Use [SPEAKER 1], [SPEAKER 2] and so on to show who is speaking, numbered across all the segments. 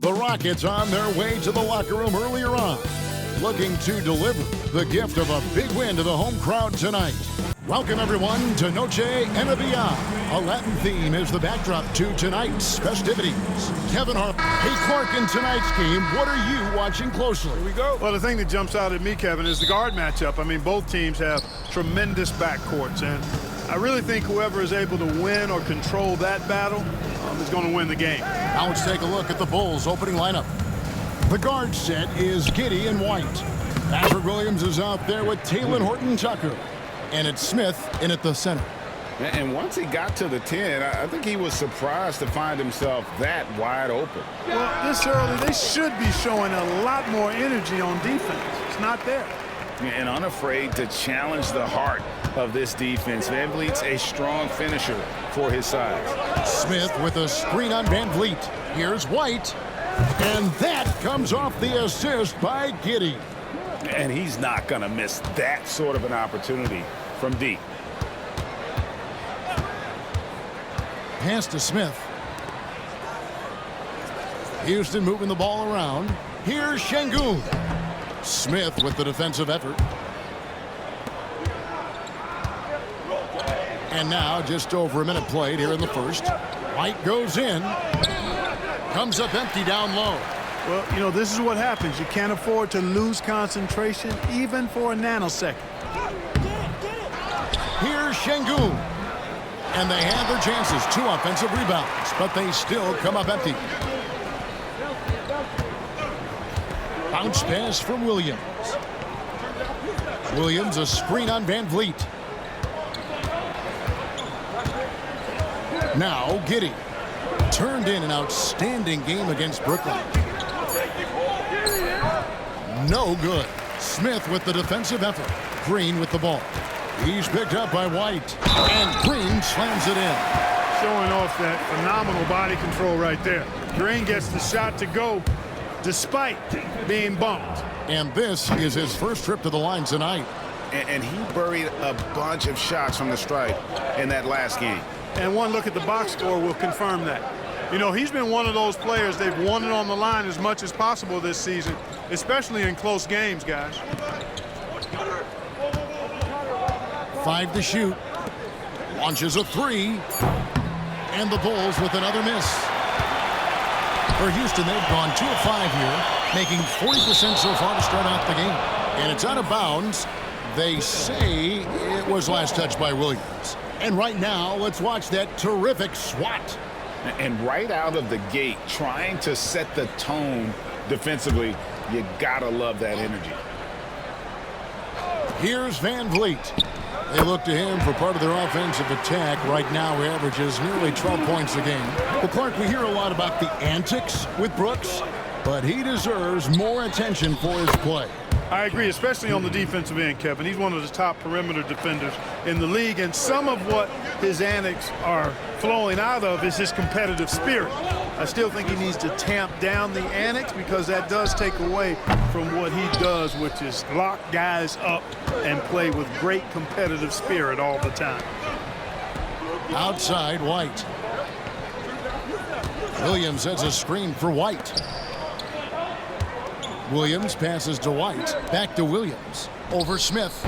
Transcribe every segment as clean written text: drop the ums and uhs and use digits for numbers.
[SPEAKER 1] The Rockets on their way to the locker room earlier on, looking to deliver the gift of a big win to the home crowd tonight. Welcome, everyone, to Noche and Beyond. A Latin theme is the backdrop to tonight's festivities. Kevin Hart. Hey, Clark, in tonight's game, what are you watching closely?
[SPEAKER 2] Here we go. Well, the thing that jumps out at me, Kevin, is the guard matchup. I memean, both teams have tremendous backcourts, and I really think whoever is able to win or control that battle is going to win the game.
[SPEAKER 1] Now let's take a look at the Bulls' opening lineup. The guard set is Giddey and White. Patrick Williams is out there with Talen Horton-Tucker. And it's Smith in at the center.
[SPEAKER 3] And once he got to the 10, I think he was surprised to find himself that wide open.
[SPEAKER 2] Well, this early, they should be showing a lot more energy on defense. It's not there.
[SPEAKER 3] And unafraid to challenge the heart of this defense. Van Vliet's a strong finisher for his size.
[SPEAKER 1] Smith with a screen on Van Vliet. Here's White. And that comes off the assist by Giddey.
[SPEAKER 3] And he's not going to miss that sort of an opportunity from deep.
[SPEAKER 1] Pass to Smith. Houston moving the ball around. Here's Şengün. Smith with the defensive effort. And now just over a minute played here in the first. White goes in. Comes up empty down low.
[SPEAKER 2] Well, you know, this is what happens. You can't afford to lose concentration even for a nanosecond.
[SPEAKER 1] Here's Şengün. And they have their chances. 2 offensive rebounds, but they still come up empty. Bounce pass from Williams. Williams a screen on Van Vliet. Now Giddey. Turned in an outstanding game against Brooklyn. No good. Smith with the defensive effort. Green with the ball. He's picked up by White. And Green slams it in.
[SPEAKER 2] Showing off that phenomenal body control right there. Green gets the shot to go despite being bumped.
[SPEAKER 1] And this is his first trip to the line tonight.
[SPEAKER 3] And he buried a bunch of shots from the stripe in that last game.
[SPEAKER 2] And one look at the box score will confirm that. You know, he's been one of those players, they've won it on the line as much as possible this season, especially in close games, guys.
[SPEAKER 1] 5 to shoot. Launches a 3. And the Bulls with another miss. For Houston, they've gone 2 of 5 here, making 40% so far to start out the game. And it's out of bounds. They say it was last touched by Williams. And right now, let's watch that terrific swat.
[SPEAKER 3] And right out of the gate, trying to set the tone defensively, you gotta love that energy.
[SPEAKER 1] Here's Van Vliet. They look to him for part of their offensive attack. Right now, he averages nearly 12 points a game. Well, Clark, we hear a lot about the antics with Brooks, but he deserves more attention for his play.
[SPEAKER 2] I agree, especially on the defensive end, Kevin. He's one of the top perimeter defenders in the league, and some of what his antics are flowing out of is his competitive spirit. I still think he needs to tamp down the antics because that does take away from what he does, which is lock guys up and play with great competitive spirit all the time.
[SPEAKER 1] Outside, White. Williams sets a screen for White. Williams passes to White. Back to Williams. Over Smith.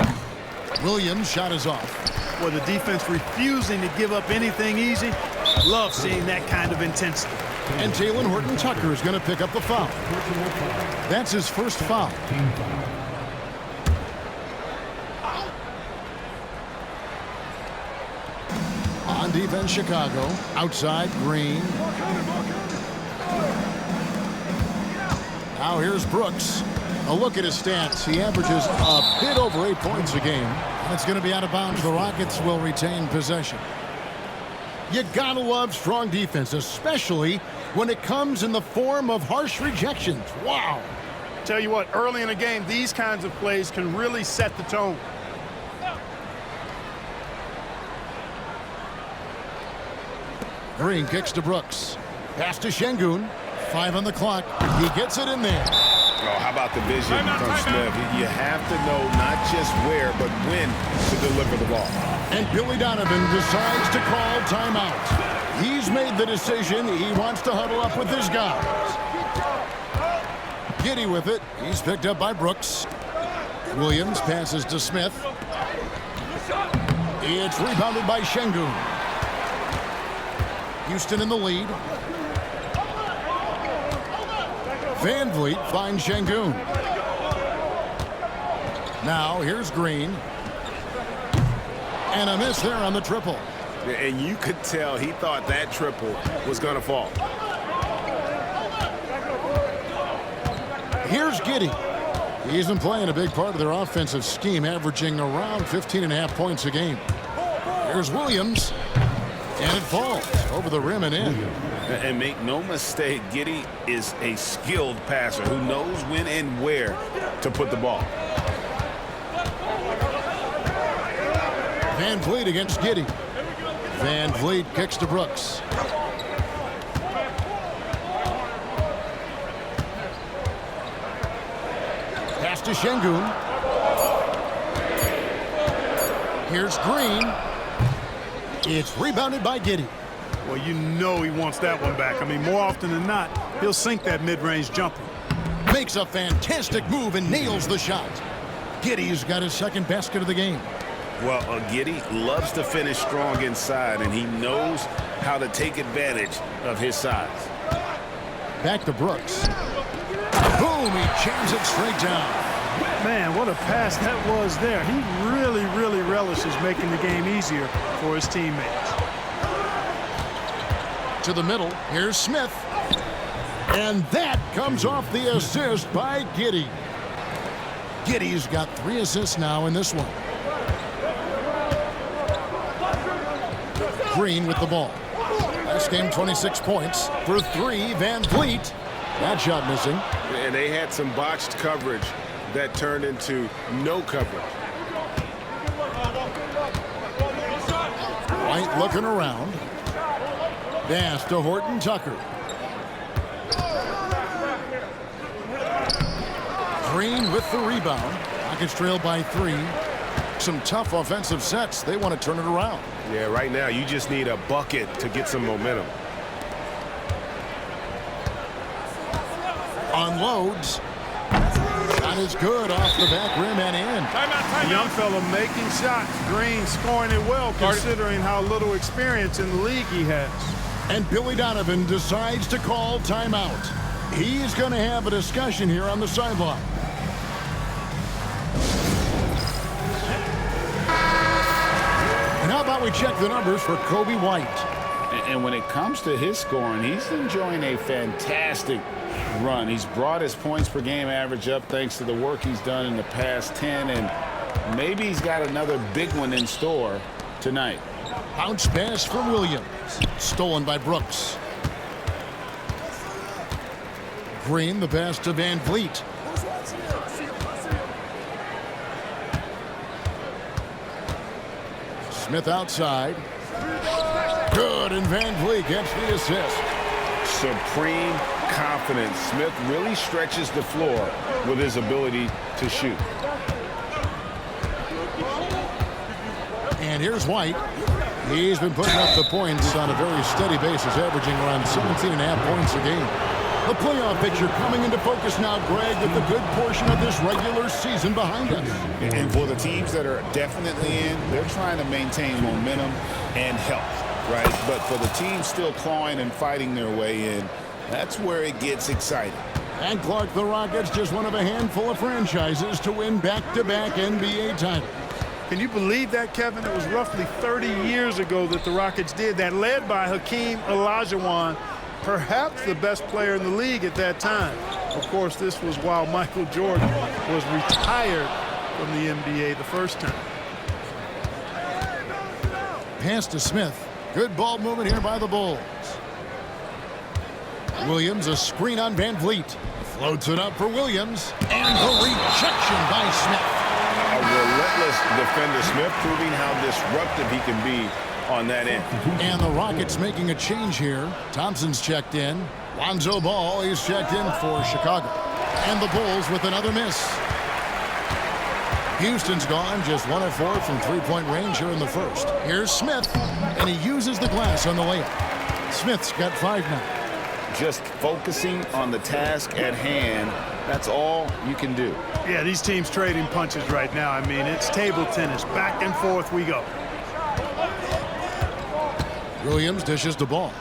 [SPEAKER 1] Williams' shot is off.
[SPEAKER 2] Well, the defense refusing to give up anything easy. Love seeing that kind of intensity.
[SPEAKER 1] And Talen Horton-Tucker is going to pick up the foul. That's his first foul. On defense, Chicago. Outside, Green. Now here's Brooks. A look at his stats. He averages a bit over 8 points a game. That's going to be out of bounds. The Rockets will retain possession. You gotta love strong defense, especially when it comes in the form of harsh rejections. Wow.
[SPEAKER 2] Tell you what, early in a game, these kinds of plays can really set the tone.
[SPEAKER 1] Green kicks to Brooks. Pass to Şengün. 5 on the clock. He gets it in there.
[SPEAKER 3] Oh, how about the vision from Smith? You have to know not just where, but when to deliver the ball.
[SPEAKER 1] And Billy Donovan decides to call timeout. He's made the decision. He wants to huddle up with his guys. Giddy with it. He's picked up by Brooks. Williams passes to Smith. It's rebounded by Şengün. Houston in the lead. Van Vliet finds Şengün. Now here's Green. And a miss there on the triple.
[SPEAKER 3] And you could tell he thought that triple was going to fall.
[SPEAKER 1] Here's Giddy. He's been playing a big part of their offensive scheme, averaging around 15.5 points a game. Here's Williams. And it falls over the rim and in.
[SPEAKER 3] And make no mistake, Giddy is a skilled passer who knows when and where to put the ball.
[SPEAKER 1] Van Vliet against Giddy. Van Vliet kicks to Brooks. Pass to Şengün. Here's Green. It's rebounded by Giddy.
[SPEAKER 2] Well, you know he wants that one back. I mean, more often than not, he'll sink that mid-range jumper.
[SPEAKER 1] Makes a fantastic move and nails the shot. Giddy's got his second basket of the game.
[SPEAKER 3] Well, Giddy loves to finish strong inside, and he knows how to take advantage of his size.
[SPEAKER 1] Back to Brooks. Boom, he jams it straight down.
[SPEAKER 2] Man, what a pass that was there. He really relishes making the game easier for his teammates.
[SPEAKER 1] To the middle, here's Smith. And that comes off the assist by Giddy. Giddy's got 3 assists now in this one. Green with the ball. Last game, 26 points. For 3, Van Vliet. That shot missing.
[SPEAKER 3] And they had some botched coverage that turned into no coverage.
[SPEAKER 1] White looking around. Pass to Horton Tucker. Green with the rebound. Rockets trail by 3. Some tough offensive sets. They want to turn it around.
[SPEAKER 3] Yeah, right now you just need a bucket to get some momentum.
[SPEAKER 1] Unloads. Shot is good off the back rim and in.
[SPEAKER 2] A young fella making shots. Green scoring it well, considering how little experience in the league he has.
[SPEAKER 1] And Billy Donovan decides to call timeout. He's going to have a discussion here on the sideline. And how about we check the numbers for Kobe White?
[SPEAKER 3] And when it comes to his scoring, he's enjoying a fantastic run. He's brought his points per game average up thanks to the work he's done in the past 10, and maybe he's got another big one in store tonight.
[SPEAKER 1] Bounce pass from Williams. Stolen by Brooks. Green, the pass to Van Vliet. Smith outside. Good, and Van Vliet gets the assist.
[SPEAKER 3] Supreme confidence. Smith really stretches the floor with his ability to shoot.
[SPEAKER 1] And here's White. He's been putting up the points on a very steady basis, averaging around 17.5 points a game. The playoff picture coming into focus now, Greg, with a good portion of this regular season behind us.
[SPEAKER 3] And for the teams that are definitely in, they're trying to maintain momentum and health, right? But for the teams still clawing and fighting their way in, that's where it gets exciting.
[SPEAKER 1] And Clark, the Rockets, just one of a handful of franchises to win back-to-back NBA titles.
[SPEAKER 2] Can you believe that, Kevin? It was roughly 30 years ago that the Rockets did that, led by Hakeem Olajuwon, perhaps the best player in the league at that time. Of course, this was while Michael Jordan was retired from the NBA the first time.
[SPEAKER 1] Pass to Smith. Good ball movement here by the Bulls. Williams, a screen on Van Vliet. Floats it up for Williams. And the rejection by Smith.
[SPEAKER 3] A relentless defender. Smith proving how disruptive he can be on that end.
[SPEAKER 1] And the Rockets making a change here. Thompson's checked in. Lonzo Ball is checked in for Chicago. And the Bulls with another miss. Houston's gone just 1 of 4 from three-point range here in the first. Here's Smith, and he uses the glass on the layup. Smith's got 5 now.
[SPEAKER 3] just focusing on the task at hand. That's all you can do.
[SPEAKER 2] Yeah, these teams trading punches right now. I mean, it's table tennis. Back and forth we go.
[SPEAKER 1] Williams dishes the ball.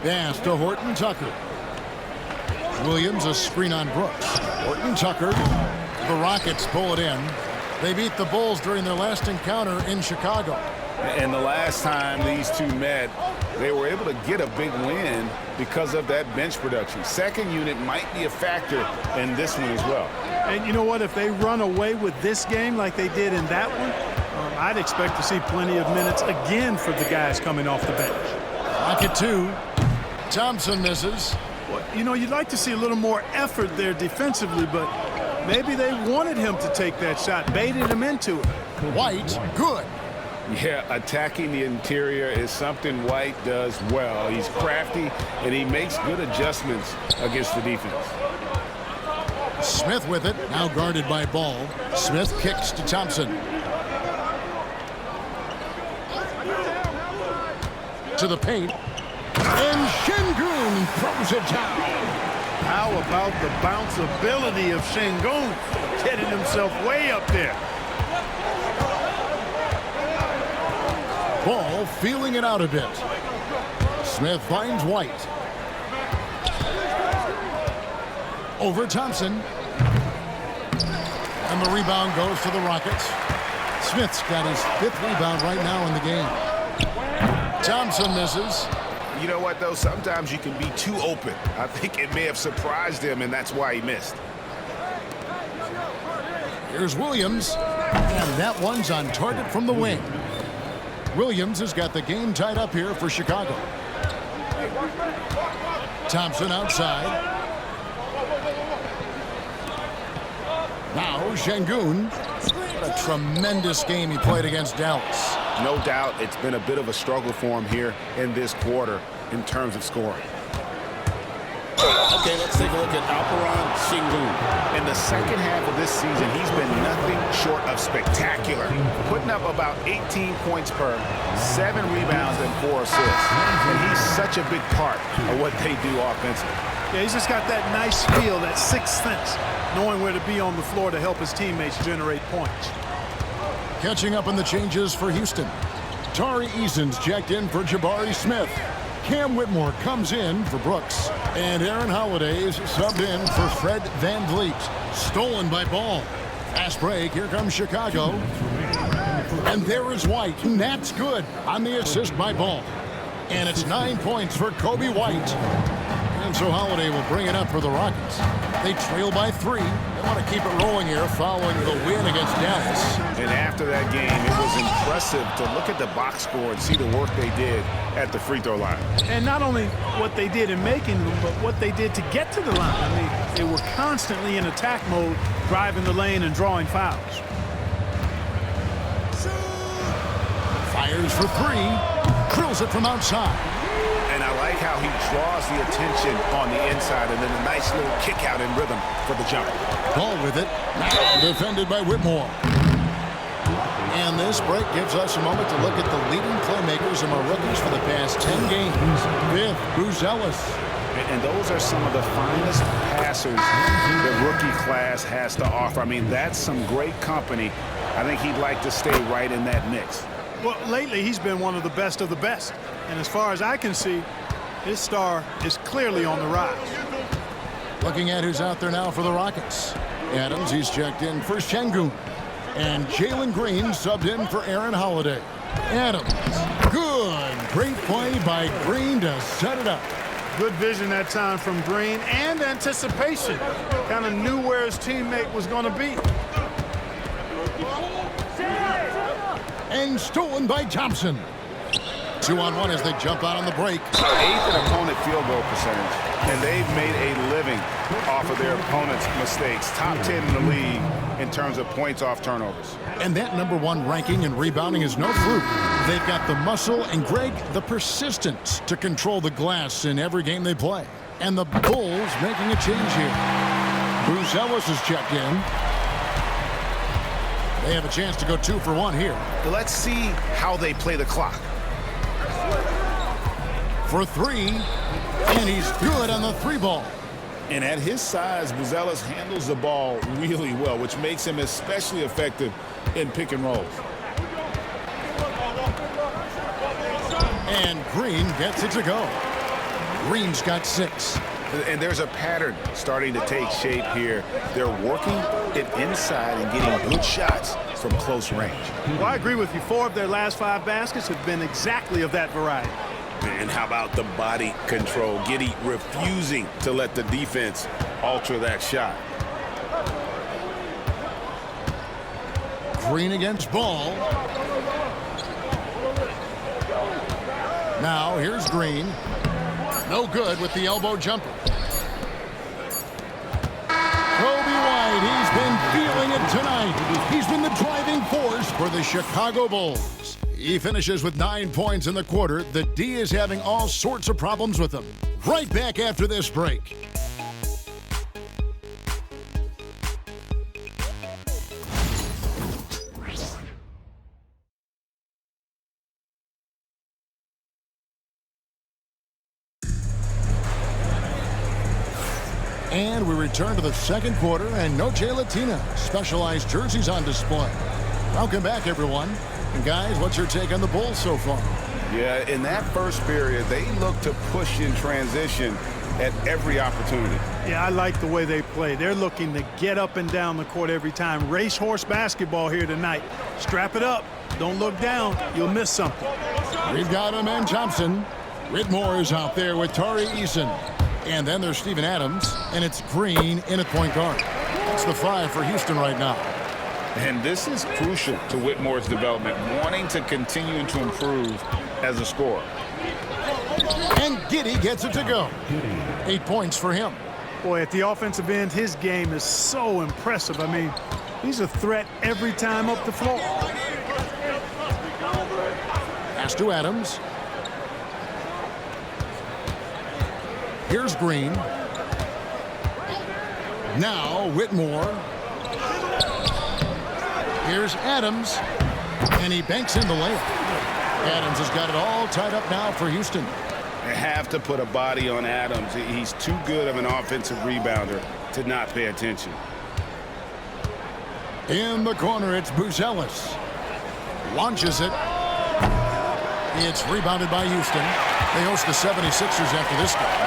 [SPEAKER 1] Pass to Horton Tucker. Williams a screen on Brooks. Horton Tucker. The Rockets pull it in. They beat the Bulls during their last encounter in Chicago.
[SPEAKER 3] And the last time these two met, they were able to get a big win because of that bench production. Second unit might be a factor in this one as well.
[SPEAKER 2] And you know what? If they run away with this game like they did in that one, I'd expect to see plenty of minutes again for the guys coming off the bench.
[SPEAKER 1] Rocket 2. Thompson misses.
[SPEAKER 2] Well, you know, you'd like to see a little more effort there defensively, but maybe they wanted him to take that shot, baited him into it.
[SPEAKER 1] White, good.
[SPEAKER 3] Yeah, attacking the interior is something White does well. He's crafty, and he makes good adjustments against the defense.
[SPEAKER 1] Smith with it, now guarded by Ball. Smith kicks to Thompson. To the paint. And Şengün throws it down.
[SPEAKER 2] How about the bounceability of Şengün, getting himself way up there.
[SPEAKER 1] Ball feeling it out a bit. Smith finds White. Over Thompson. And the rebound goes to the Rockets. Smith's got his 5th rebound right now in the game. Thompson misses.
[SPEAKER 3] You know what, though? Sometimes you can be too open. I think it may have surprised him, and that's why he missed.
[SPEAKER 1] Here's Williams. And that one's on target from the wing. Williams has got the game tied up here for Chicago. Thompson outside. Now Şengün. What a tremendous game he played against Dallas.
[SPEAKER 3] No doubt it's been a bit of a struggle for him here in this quarter in terms of scoring.
[SPEAKER 4] Okay, let's take a look at Alperen Şengün.
[SPEAKER 3] In the second half of this season, he's been nothing short of spectacular, putting up about 18 points per, 7 rebounds and 4 assists. And he's such a big part of what they do offensively.
[SPEAKER 2] Yeah, he's just got that nice feel, that sixth sense, knowing where to be on the floor to help his teammates generate points.
[SPEAKER 1] Catching up on the changes for Houston. Tari Eason's checked in for Jabari Smith. Cam Whitmore comes in for Brooks. And Aaron Holiday's subbed in for Fred VanVleet. Stolen by Ball. Fast break. Here comes Chicago. And there is White. And that's good on the assist by Ball. And it's 9 points for Kobe White. And so Holiday will bring it up for the Rockets. They trail by 3. They want to keep it rolling here following the win against Dallas.
[SPEAKER 3] And after that game, it was impressive to look at the box score and see the work they did at the free throw line.
[SPEAKER 2] And not only what they did in making them, but what they did to get to the line. I mean, they were constantly in attack mode, driving the lane and drawing fouls.
[SPEAKER 1] Fires for 3. Drills it from outside.
[SPEAKER 3] And I like how he draws the attention on the inside and then a nice little kick out in rhythm for the jump. Ball
[SPEAKER 1] with it. Now defended by Whitmore. And this break gives us a moment to look at the leading playmakers of our rookies for the past 10 games. 5th, Bruce Ellis.
[SPEAKER 3] And those are some of the finest passers the rookie class has to offer. I mean, that's some great company. I think he'd like to stay right in that mix.
[SPEAKER 2] Well, lately he's been one of the best of the best. And as far as I can see, his star is clearly on the rise.
[SPEAKER 1] Looking at who's out there now for the Rockets. Adams, he's checked in for Şengün. And Jalen Green subbed in for Aaron Holiday. Adams, good. Great play by Green to set it up.
[SPEAKER 2] Good vision that time from Green and anticipation. Kind of knew where his teammate was going to be.
[SPEAKER 1] And stolen by Thompson. 2-on-1 as they jump out on the break.
[SPEAKER 3] 8th in opponent field goal percentage. And they've made a living off of their opponent's mistakes. Top 10 in the league in terms of points off turnovers.
[SPEAKER 1] And that #1 ranking in rebounding is no fluke. They've got the muscle and, Greg, the persistence to control the glass in every game they play. And the Bulls making a change here. Bruce Ellis is checked in. They have a chance to go 2 for 1 here.
[SPEAKER 3] Let's see how they play the clock.
[SPEAKER 1] for three, and he's good on the three ball.
[SPEAKER 3] And at his size, Buzelis handles the ball really well, which makes him especially effective in pick and rolls.
[SPEAKER 1] And Green gets it to go. Green's got 6.
[SPEAKER 3] And there's a pattern starting to take shape here. They're working it inside and getting good shots from close range.
[SPEAKER 2] Well, I agree with you. 4 of their last 5 baskets have been exactly of that variety.
[SPEAKER 4] And how about the body control? Giddey refusing to let the defense alter that shot.
[SPEAKER 1] Green against Ball. Now here's Green. No good with the elbow jumper. Kobe White, he's been feeling it tonight. He's been the driving force for the Chicago Bulls. He finishes with 9 points in the quarter. The D is having all sorts of problems with him. Right back after this break. And we return to the second quarter, and no Jay Latina. Specialized jerseys on display. Welcome back, everyone. And guys, what's your take on the Bulls so far?
[SPEAKER 3] Yeah, in that first period, they look to push in transition at every opportunity.
[SPEAKER 2] Yeah, I like the way they play. They're looking to get up and down the court every time. Racehorse basketball here tonight. Strap it up. Don't look down. You'll miss something.
[SPEAKER 1] We've got Amen Thompson. Whitmore is out there with Tari Eason. And then there's Steven Adams, and it's Green in at point guard. It's the 5 for Houston right now.
[SPEAKER 3] And this is crucial to Whitmore's development, wanting to continue to improve as a scorer.
[SPEAKER 1] And Giddey gets it to go. 8 points for him.
[SPEAKER 2] Boy, at the offensive end, his game is so impressive. I mean, he's a threat every time up the floor.
[SPEAKER 1] Pass to Adams. Here's Green. Now Whitmore. Here's Adams. And he banks in the layup. Adams has got it all tied up now for Houston.
[SPEAKER 3] They have to put a body on Adams. He's too good of an offensive rebounder to not pay attention.
[SPEAKER 1] In the corner, it's Buzelis. Launches it. It's rebounded by Houston. They host the 76ers after this game.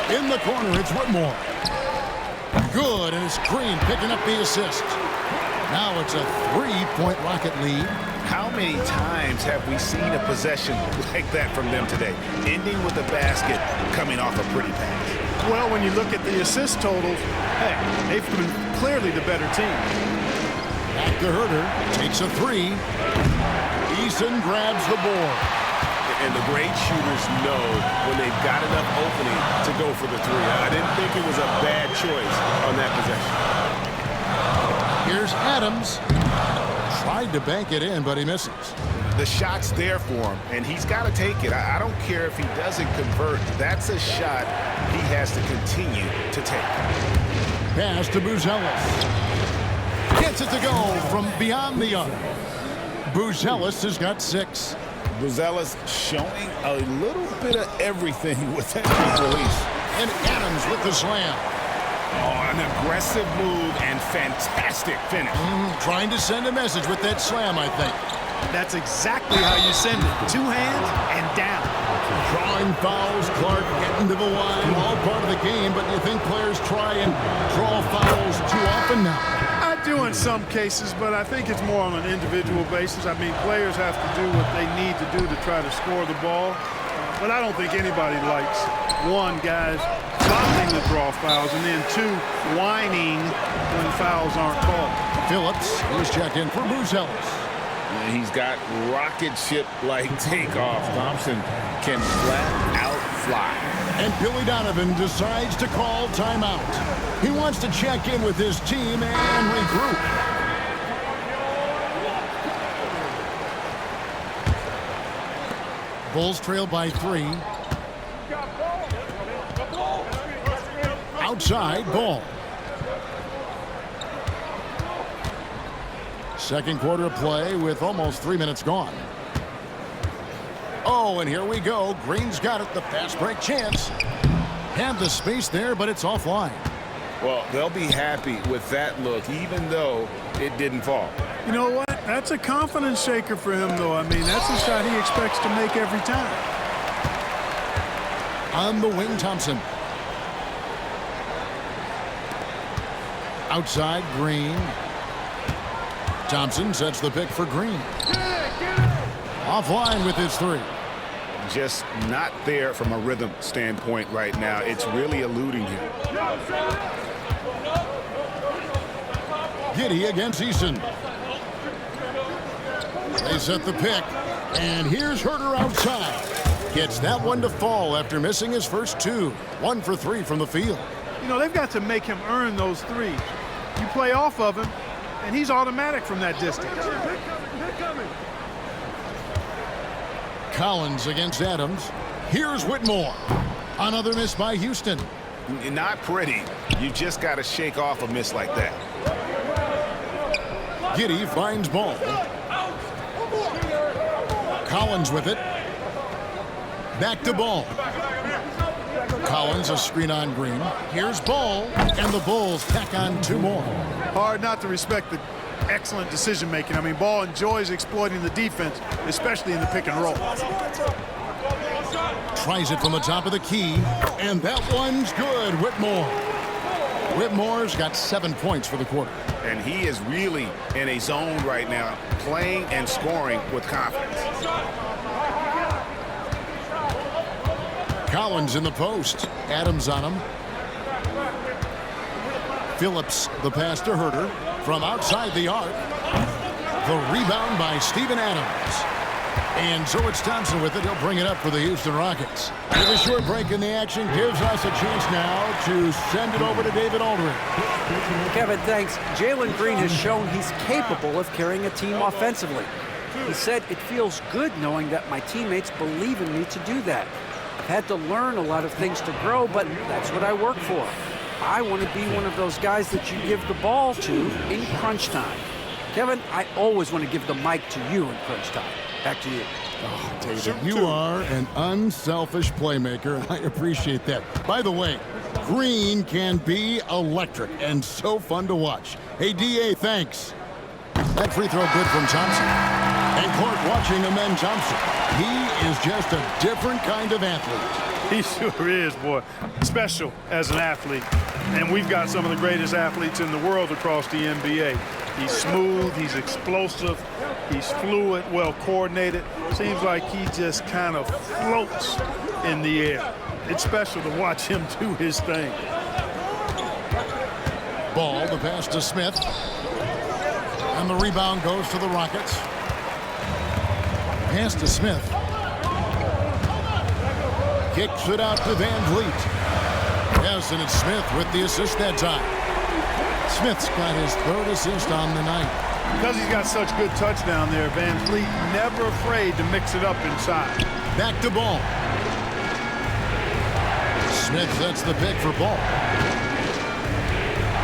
[SPEAKER 1] In the corner, it's Whitmore. Good, and it's Green picking up the assist. Now it's a 3-point Rocket lead.
[SPEAKER 3] How many times have we seen a possession like that from them today, ending with a basket coming off a pretty pass?
[SPEAKER 2] Well, when you look at the assist totals, hey, they've been clearly the better team.
[SPEAKER 1] Back to Herter. Takes a 3. Eason grabs the board.
[SPEAKER 3] And the great shooters know when they've got enough opening to go for the 3. I didn't think it was a bad choice on that possession.
[SPEAKER 1] Here's Adams. Tried to bank it in, but he misses.
[SPEAKER 3] The shot's there for him, and he's got to take it. I don't care if he doesn't convert. That's a shot he has to continue to take.
[SPEAKER 1] Pass to Buzelis. Gets it to go from beyond the arc. Buzelis has got 6.
[SPEAKER 3] Buzelis showing a little bit of everything with that quick release.
[SPEAKER 1] And Adams with the slam.
[SPEAKER 3] Oh, an aggressive move and fantastic finish.
[SPEAKER 1] Trying to send a message with that slam, I think.
[SPEAKER 2] That's exactly how you send it. 2 hands and down.
[SPEAKER 1] Drawing fouls, Clark getting to the line, all part of the game, but you think players try and draw fouls too often now?
[SPEAKER 2] I do in some cases, but I think it's more on an individual basis. I mean, players have to do what they need to do to try to score the ball. But I don't think anybody likes, 1, guys stopping the draw fouls, and then 2, whining when fouls aren't called.
[SPEAKER 1] Phillips, he's checked in for Buzelis.
[SPEAKER 3] He's got rocket ship-like takeoff. Thompson can flat out fly.
[SPEAKER 1] And Billy Donovan decides to call timeout. He wants to check in with his team and regroup. Bulls trail by 3. Outside, Ball. Second quarter of play with almost 3 minutes gone. Oh, and here we go. Green's got it. The fast break chance. Have the space there, but it's offline.
[SPEAKER 3] Well, they'll be happy with that look, even though it didn't fall.
[SPEAKER 2] You know what? That's a confidence shaker for him, though. I mean, that's a shot he expects to make every time.
[SPEAKER 1] On the wing, Thompson. Outside, Green. Thompson sets the pick for Green. Offline with his three.
[SPEAKER 3] Just not there from a rhythm standpoint right now. It's really eluding him.
[SPEAKER 1] Giddey against Eason. They set the pick. And here's Herter outside. Gets that one to fall after missing his first two. 1 for 3 from the field.
[SPEAKER 2] You know, they've got to make him earn those threes. You play off of him, and he's automatic from that distance.
[SPEAKER 1] Collins against Adams. Here's Whitmore. Another miss by Houston.
[SPEAKER 3] Not pretty. You just got to shake off a miss like that.
[SPEAKER 1] Giddey finds Ball. Collins with it. Back to Ball. Collins a screen on Green. Here's Ball, and the Bulls tack on 2 more.
[SPEAKER 2] Hard not to respect the excellent decision making. I mean, Ball enjoys exploiting the defense, especially in the pick and roll.
[SPEAKER 1] Tries it from the top of the key, and that one's good. Whitmore. Whitmore's got 7 points for the quarter.
[SPEAKER 3] And he is really in a zone right now, playing and scoring with confidence.
[SPEAKER 1] Collins in the post. Adams on him. Phillips the pass to Herter from outside the arc. The rebound by Steven Adams. And so it's Thompson with it. He'll bring it up for the Houston Rockets. With a short break in the action gives us a chance now to send it over to David Aldridge.
[SPEAKER 5] Kevin, thanks. Jalen Green has shown he's capable of carrying a team offensively. He said, "It feels good knowing that my teammates believe in me to do that. I've had to learn a lot of things to grow, but that's what I work for. I want to be one of those guys that you give the ball to in crunch time." Kevin, I always want to give the mic to you in crunch time. Back to you.
[SPEAKER 1] Oh, David, you are an unselfish playmaker, and I appreciate that. By the way, Green can be electric and so fun to watch. Hey, D.A., thanks. That free throw good from Thompson. And Clark watching amend Thompson. He is just a different kind of athlete.
[SPEAKER 2] He sure is, boy. Special as an athlete. And we've got some of the greatest athletes in the world across the NBA. He's smooth, he's explosive, he's fluid, well coordinated. Seems like he just kind of floats in the air. It's special to watch him do his thing.
[SPEAKER 1] Ball, the pass to Smith. And the rebound goes to the Rockets. Pass to Smith. Kicks it out to Van Vliet. Yes, and it's Smith with the assist that time. Smith's got his 3rd assist on the night.
[SPEAKER 2] Because he's got such good touch down there, Van Vliet never afraid to mix it up inside.
[SPEAKER 1] Back to Ball. Smith sets the pick for Ball.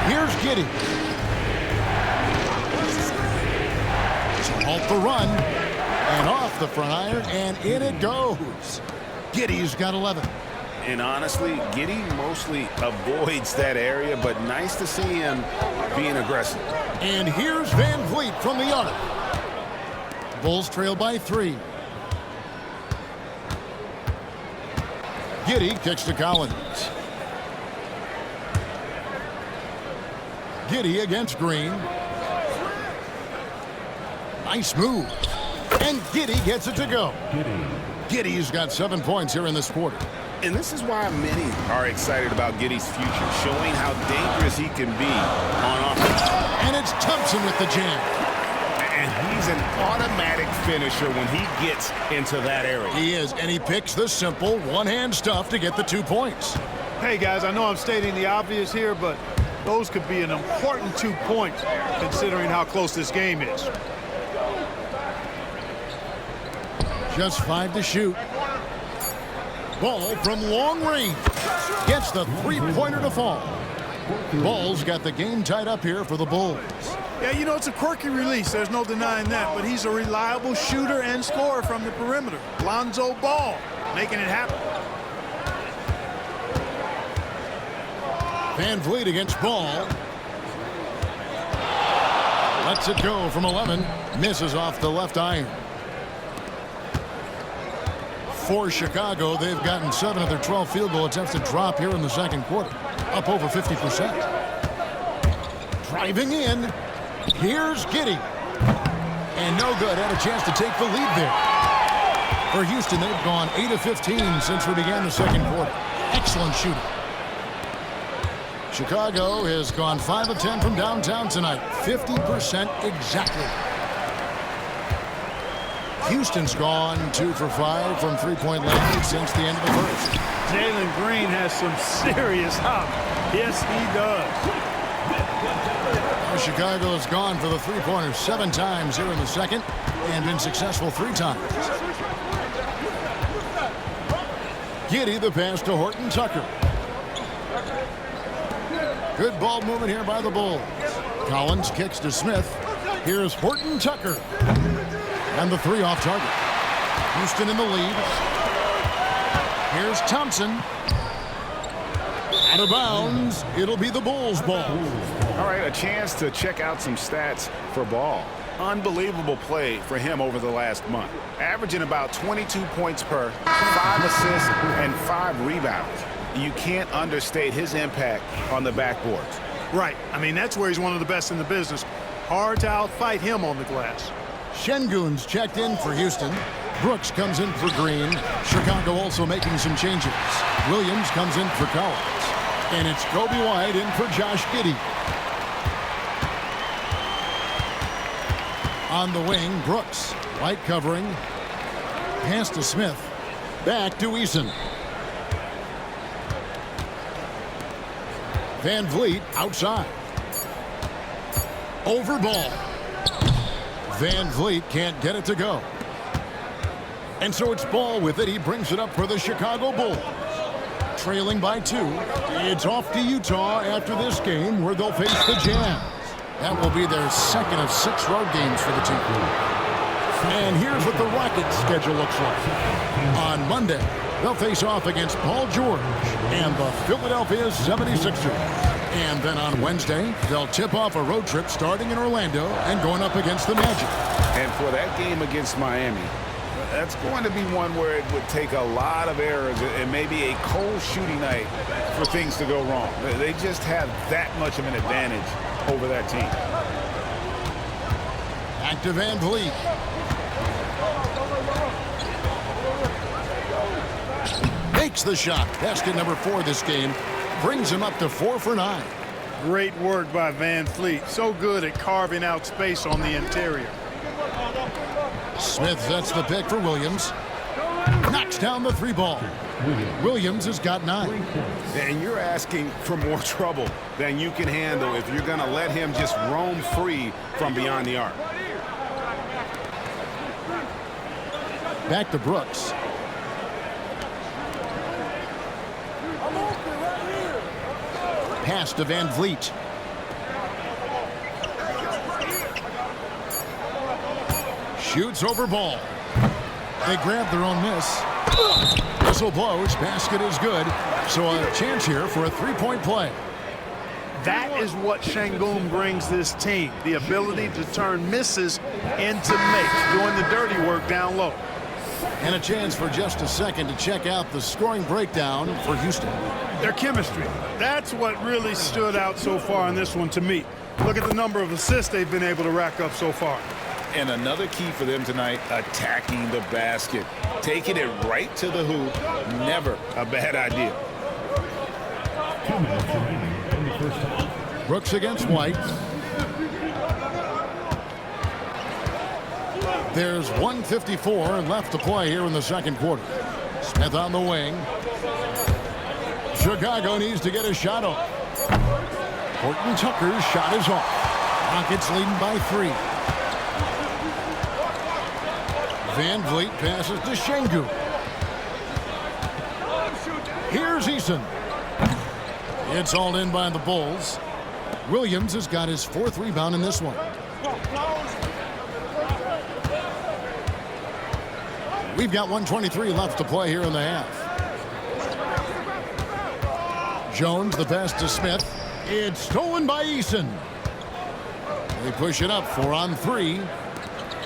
[SPEAKER 1] Here's Giddey. To halt the run. And off the front iron, and in it goes. Giddey's got 11.
[SPEAKER 3] And honestly, Giddey mostly avoids that area, but nice to see him being aggressive.
[SPEAKER 1] And here's Van Vliet from the arc. Bulls trail by 3. Giddey kicks to Collins. Giddey against Green. Nice move. And Giddey gets it to go. Giddey's got 7 points here in this quarter.
[SPEAKER 3] And this is why many are excited about Giddey's future, showing how dangerous he can be on offense.
[SPEAKER 1] And it's Thompson with the jam.
[SPEAKER 3] And he's an automatic finisher when he gets into that area.
[SPEAKER 1] He is, and he picks the simple one-hand stuff to get the 2 points.
[SPEAKER 2] Hey, guys, I know I'm stating the obvious here, but those could be an important 2 points considering how close this game is.
[SPEAKER 1] Just 5 to shoot. Ball from long range. Gets the 3-pointer to fall. Ball's got the game tied up here for the Bulls.
[SPEAKER 2] Yeah, you know, it's a quirky release. There's no denying that. But he's a reliable shooter and scorer from the perimeter. Lonzo Ball making it happen.
[SPEAKER 1] Van Vliet against Ball. Lets it go from 11. Misses off the left iron. For Chicago, they've gotten 7 of their 12 field goal attempts to drop here in the second quarter. Up over 50%. Driving in. Here's Giddey. And no good. Had a chance to take the lead there. For Houston, they've gone 8 of 15 since we began the second quarter. Excellent shooting. Chicago has gone 5 of 10 from downtown tonight. 50% exactly. Houston's gone 2 for 5 from three-point land since the end of the first.
[SPEAKER 2] Jalen Green has some serious hop. Yes, he does.
[SPEAKER 1] Chicago has gone for the three-pointer 7 times here in the second and been successful 3 times. Giddey, the pass to Horton Tucker. Good ball movement here by the Bulls. Collins kicks to Smith. Here's Horton Tucker. And the 3 off target. Houston in the lead. Here's Thompson. Out of bounds. It'll be the Bulls' ball.
[SPEAKER 3] All right, a chance to check out some stats for Ball. Unbelievable play for him over the last month. Averaging about 22 points per, 5 assists, and 5 rebounds. You can't understate his impact on the backboards.
[SPEAKER 2] Right. I mean, that's where he's one of the best in the business. Hard to outfight him on the glass.
[SPEAKER 1] Şengün's checked in for Houston. Brooks comes in for Green. Chicago also making some changes. Williams comes in for Collins. And it's Kobe White in for Josh Giddey. On the wing, Brooks. White covering. Pass to Smith. Back to Eason. Van Vliet outside. Over Ball. Van Vliet can't get it to go. And so it's Ball with it. He brings it up for the Chicago Bulls. Trailing by 2. It's off to Utah after this game where they'll face the Jazz. That will be their second of 6 road games for the team. And here's what the Rockets' schedule looks like. On Monday, they'll face off against Paul George and the Philadelphia 76ers. And then on Wednesday, they'll tip off a road trip starting in Orlando and going up against the Magic.
[SPEAKER 3] And for that game against Miami, that's going to be one where it would take a lot of errors and maybe a cold shooting night for things to go wrong. They just have that much of an advantage over that team.
[SPEAKER 1] Back to Van Vliet. Makes the shot. Basket number 4 this game. Brings him up to 4 for 9.
[SPEAKER 2] Great work by Van Vliet. So good at carving out space on the interior.
[SPEAKER 1] Smith sets the pick for Williams. Knocks down the 3 ball. Williams has got 9.
[SPEAKER 3] And you're asking for more trouble than you can handle if you're going to let him just roam free from beyond the arc.
[SPEAKER 1] Back to Brooks. Pass to Van Vliet. Shoots over Ball. They grab their own miss. Whistle blows. Basket is good. So a chance here for a 3-point play.
[SPEAKER 2] That is what Şengün brings this team. The ability to turn misses into makes, doing the dirty work down low.
[SPEAKER 1] And a chance for just a second to check out the scoring breakdown for Houston.
[SPEAKER 2] Their chemistry. That's what really stood out so far in this one to me. Look at the number of assists they've been able to rack up so far.
[SPEAKER 3] And another key for them tonight, attacking the basket. Taking it right to the hoop, never a bad idea.
[SPEAKER 1] Brooks against White. There's 1:54 left to play here in the second quarter. Smith on the wing. Chicago needs to get a shot off. Horton Tucker's shot is off. Rockets leading by 3. Van Vliet passes to Şengün. Here's Eason. It's all in by the Bulls. Williams has got his 4th rebound in this one. We've got 1:23 left to play here in the half. Jones, the pass to Smith. It's stolen by Eason. They push it up 4 on 3.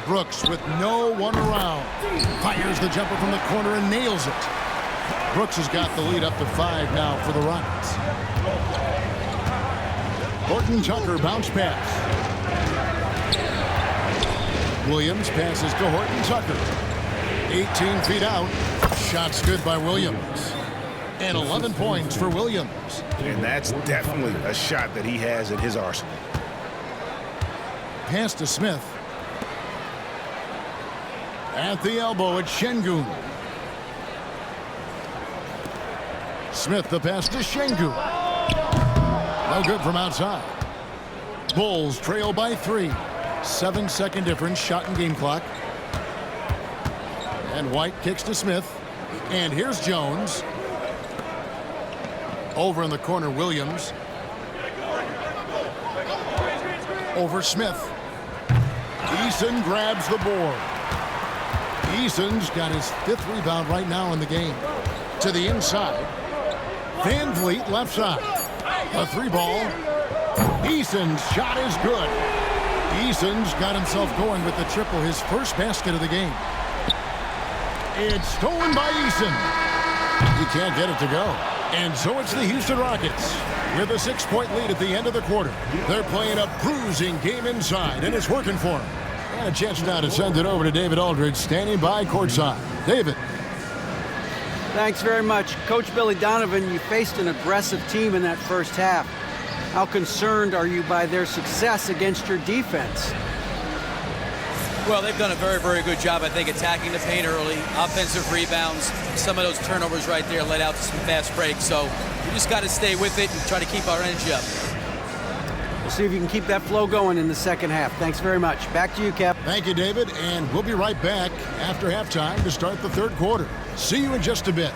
[SPEAKER 1] Brooks with no one around. Fires the jumper from the corner and nails it. Brooks has got the lead up to 5 now for the Rockets. Horton Tucker bounce pass. Williams passes to Horton Tucker. 18 feet out. Shot's good by Williams. And 11 points for Williams.
[SPEAKER 4] And that's definitely a shot that he has in his arsenal.
[SPEAKER 1] Pass to Smith. At the elbow, it's Şengün. Smith, the pass to Şengün. No good from outside. Bulls trail by 3. 7-second difference, shot and game clock. And White kicks to Smith. And here's Jones. Over in the corner, Williams. Over Smith. Eason grabs the board. Eason's got his 5th rebound right now in the game. To the inside. Van Vliet left side. A 3-ball. Eason's shot is good. Eason's got himself going with the triple, his first basket of the game. It's stolen by Eason. He can't get it to go. And so it's the Houston Rockets with a 6-point lead at the end of the quarter. They're playing a bruising game inside, and it's working for them. And a chance now to send it over to David Aldridge, standing by courtside. David.
[SPEAKER 5] Thanks very much. Coach Billy Donovan, you faced an aggressive team in that first half. How concerned are you by their success against your defense?
[SPEAKER 6] Well, they've done a very, very good job, I think, attacking the paint early, offensive rebounds. Some of those turnovers right there led out to some fast breaks. So we just got to stay with it and try to keep our energy up.
[SPEAKER 5] We'll see if you can keep that flow going in the second half. Thanks very much. Back to you, Cap.
[SPEAKER 1] Thank you, David. And we'll be right back after halftime to start the third quarter. See you in just a bit.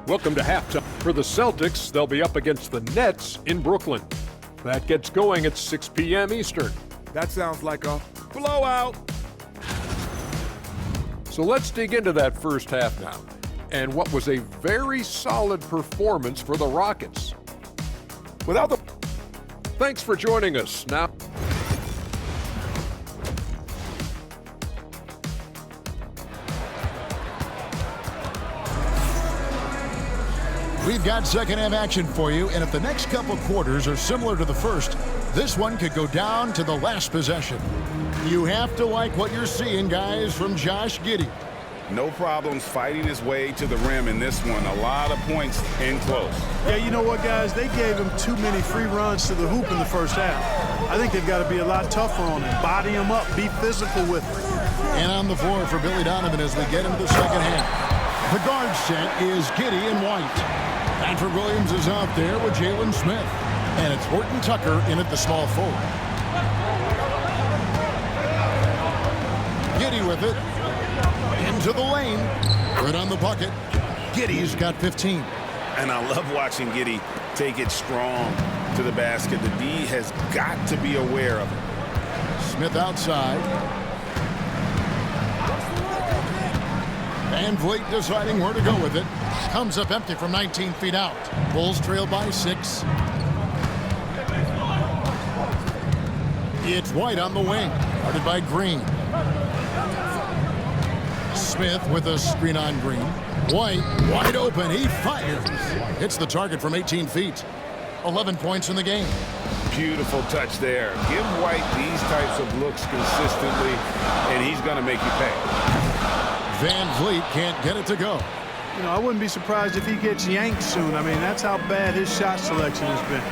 [SPEAKER 7] Welcome to halftime. For the Celtics, they'll be up against the Nets in Brooklyn. That gets going at 6 p.m. Eastern.
[SPEAKER 8] That sounds like a blowout.
[SPEAKER 7] So let's dig into that first half now, and what was a very solid performance for the Rockets. Thanks for joining us. Now,
[SPEAKER 1] we've got second half action for you, and if the next couple quarters are similar to the first, this one could go down to the last possession. You have to like what you're seeing, guys, from Josh Giddey.
[SPEAKER 4] No problems fighting his way to the rim in this one. A lot of points in close.
[SPEAKER 2] Yeah, you know what, guys? They gave him too many free runs to the hoop in the first half. I think they've got to be a lot tougher on him. Body him up. Be physical with him.
[SPEAKER 1] And on the floor for Billy Donovan as we get into the second half. The guard set is Giddey and White. Patrick Williams is out there with Jalen Smith. And it's Horton Tucker in at the small forward. Giddey with it. Into the lane. Right on the bucket. Giddey's got 15.
[SPEAKER 4] And I love watching Giddey take it strong to the basket. The D has got to be aware of it.
[SPEAKER 1] Smith outside. Van Vliet deciding where to go with it. Comes up empty from 19 feet out. Bulls trail by 6. It's White on the wing. Guarded by Green. Smith with a screen on Green. White wide open. He fires. Hits the target from 18 feet. 11 points in the game.
[SPEAKER 4] Beautiful touch there. Give White these types of looks consistently, and he's going to make you pay.
[SPEAKER 1] Van Vliet can't get it to go.
[SPEAKER 2] You know, I wouldn't be surprised if he gets yanked soon. I mean, that's how bad his shot selection has been.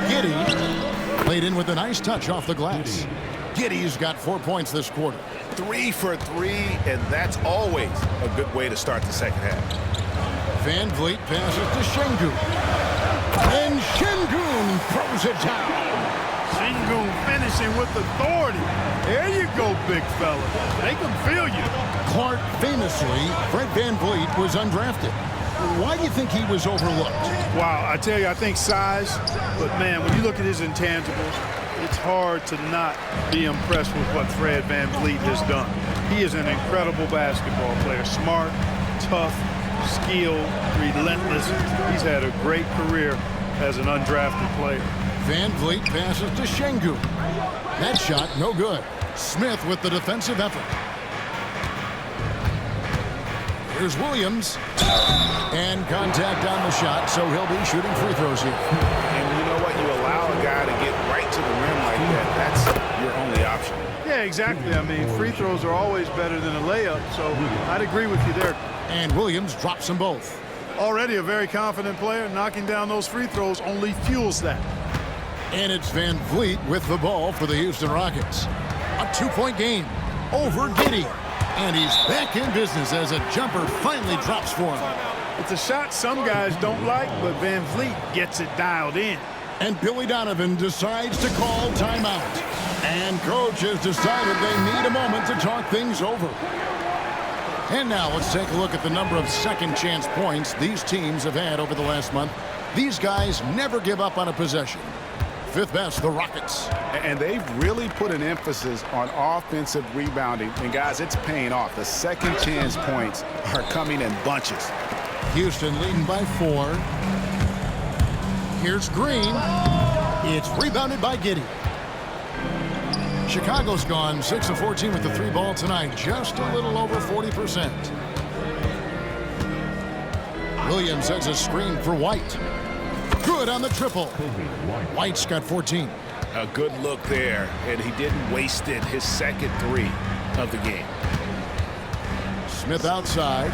[SPEAKER 1] Giddey played in with a nice touch off the glass. Giddey's got 4 points this quarter.
[SPEAKER 4] 3 for 3, and that's always a good way to start the second half.
[SPEAKER 1] Van Vliet passes to Şengün. And Şengün throws it down.
[SPEAKER 2] Şengün finishing with authority. There you go, big fella. They can feel you.
[SPEAKER 1] Clark famously, Fred Van Vliet was undrafted. Why do you think he was overlooked?
[SPEAKER 2] Wow, I tell you, I think size, but man, when you look at his intangibles, it's hard to not be impressed with what Fred Van Vliet has done. He is an incredible basketball player. Smart, tough, skilled, relentless. He's had a great career as an undrafted player.
[SPEAKER 1] Van Vliet passes to Şengün. That shot, no good. Smith with the defensive effort. Here's Williams. And contact on the shot, so he'll be shooting free throws here.
[SPEAKER 4] And you know what? You allow a guy to get right to the rim like that. That's your only option.
[SPEAKER 2] Yeah, exactly. I mean, free throws are always better than a layup, so I'd agree with you there.
[SPEAKER 1] And Williams drops them both.
[SPEAKER 2] Already a very confident player. Knocking down those free throws only fuels that.
[SPEAKER 1] And it's Van Vliet with the ball for the Houston Rockets. A 2-point game over Giddey. And he's back in business as a jumper finally drops for him.
[SPEAKER 2] It's a shot some guys don't like, but Van Vliet gets it dialed in.
[SPEAKER 1] And Billy Donovan decides to call timeout. And coach has decided they need a moment to talk things over. And now let's take a look at the number of second chance points these teams have had over the last month. These guys never give up on a possession. Fifth best, the Rockets.
[SPEAKER 3] And they've really put an emphasis on offensive rebounding. And guys, it's paying off. The second chance points are coming in bunches.
[SPEAKER 1] Houston leading by 4. Here's Green. It's rebounded by Giddey. Chicago's gone 6 of 14 with the 3 ball tonight. Just a little over 40%. Williams has a screen for White. Good on the triple. White's got 14.
[SPEAKER 4] A good look there, and he didn't waste it. His second 3 of the game.
[SPEAKER 1] Smith outside.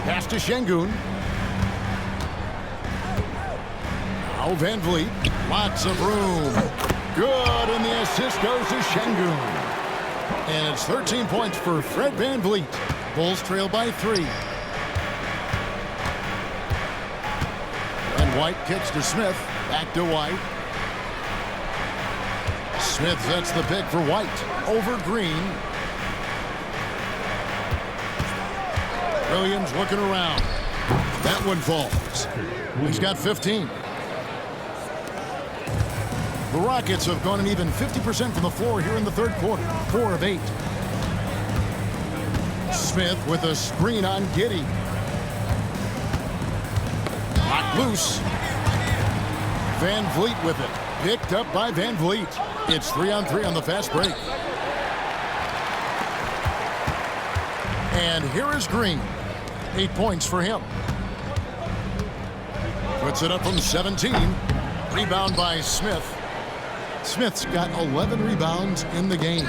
[SPEAKER 1] Pass to Şengün. Now Van Vliet. Lots of room. Good, and the assist goes to Şengün. And it's 13 points for Fred Van Vliet. Bulls trail by 3. And White kicks to Smith. Back to White. Smith sets the pick for White. Over Green. Williams looking around. That one falls. He's got 15. The Rockets have gone an even 50% from the floor here in the third quarter. 4 of 8. Smith with a screen on Giddey. Knocked loose. Van Vliet with it. Picked up by Van Vliet. It's 3-on-3 on the fast break. And here is Green. 8 points for him. Puts it up from 17. Rebound by Smith. Smith's got 11 rebounds in the game.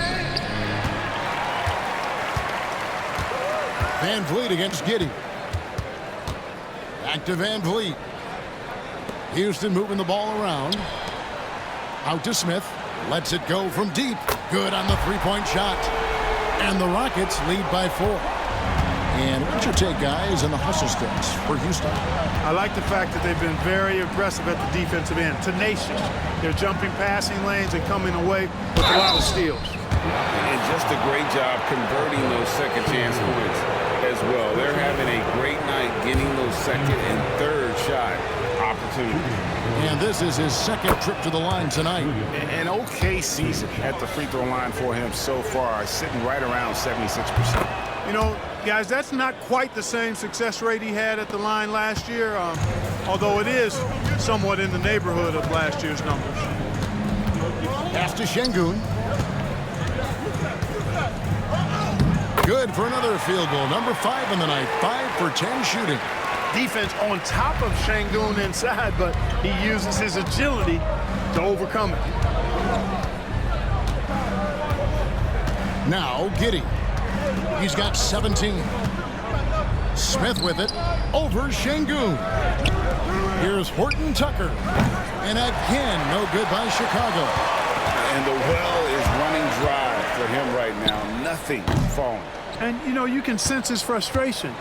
[SPEAKER 1] Van Vliet against Giddey. Back to Van Vliet. Houston moving the ball around. Out to Smith. Lets it go from deep. Good on the three-point shot. And the Rockets lead by 4. And what's your take, guys, on the hustle stats for Houston?
[SPEAKER 2] I like the fact that they've been very aggressive at the defensive end. Tenacious. They're jumping passing lanes and coming away with a lot of steals.
[SPEAKER 3] And just a great job converting those second chance points as well. They're having a great night getting those second and third shot opportunities.
[SPEAKER 1] And this is his second trip to the line tonight.
[SPEAKER 3] An okay season at the free throw line for him so far, sitting right around 76%.
[SPEAKER 2] You know, guys, that's not quite the same success rate he had at the line last year, although it is somewhat in the neighborhood of last year's numbers.
[SPEAKER 1] Pass to Şengün. Good for another field goal. Number 5 in the night. 5 for 10 shooting.
[SPEAKER 2] Defense on top of Şengün inside, but he uses his agility to overcome it.
[SPEAKER 1] Now Giddey. He's got 17. Smith with it. Over Şengün. Here's Horton Tucker. And again, no good by Chicago.
[SPEAKER 3] And the well is running dry for him right now. Nothing falling.
[SPEAKER 2] And, you know, you can sense his frustration.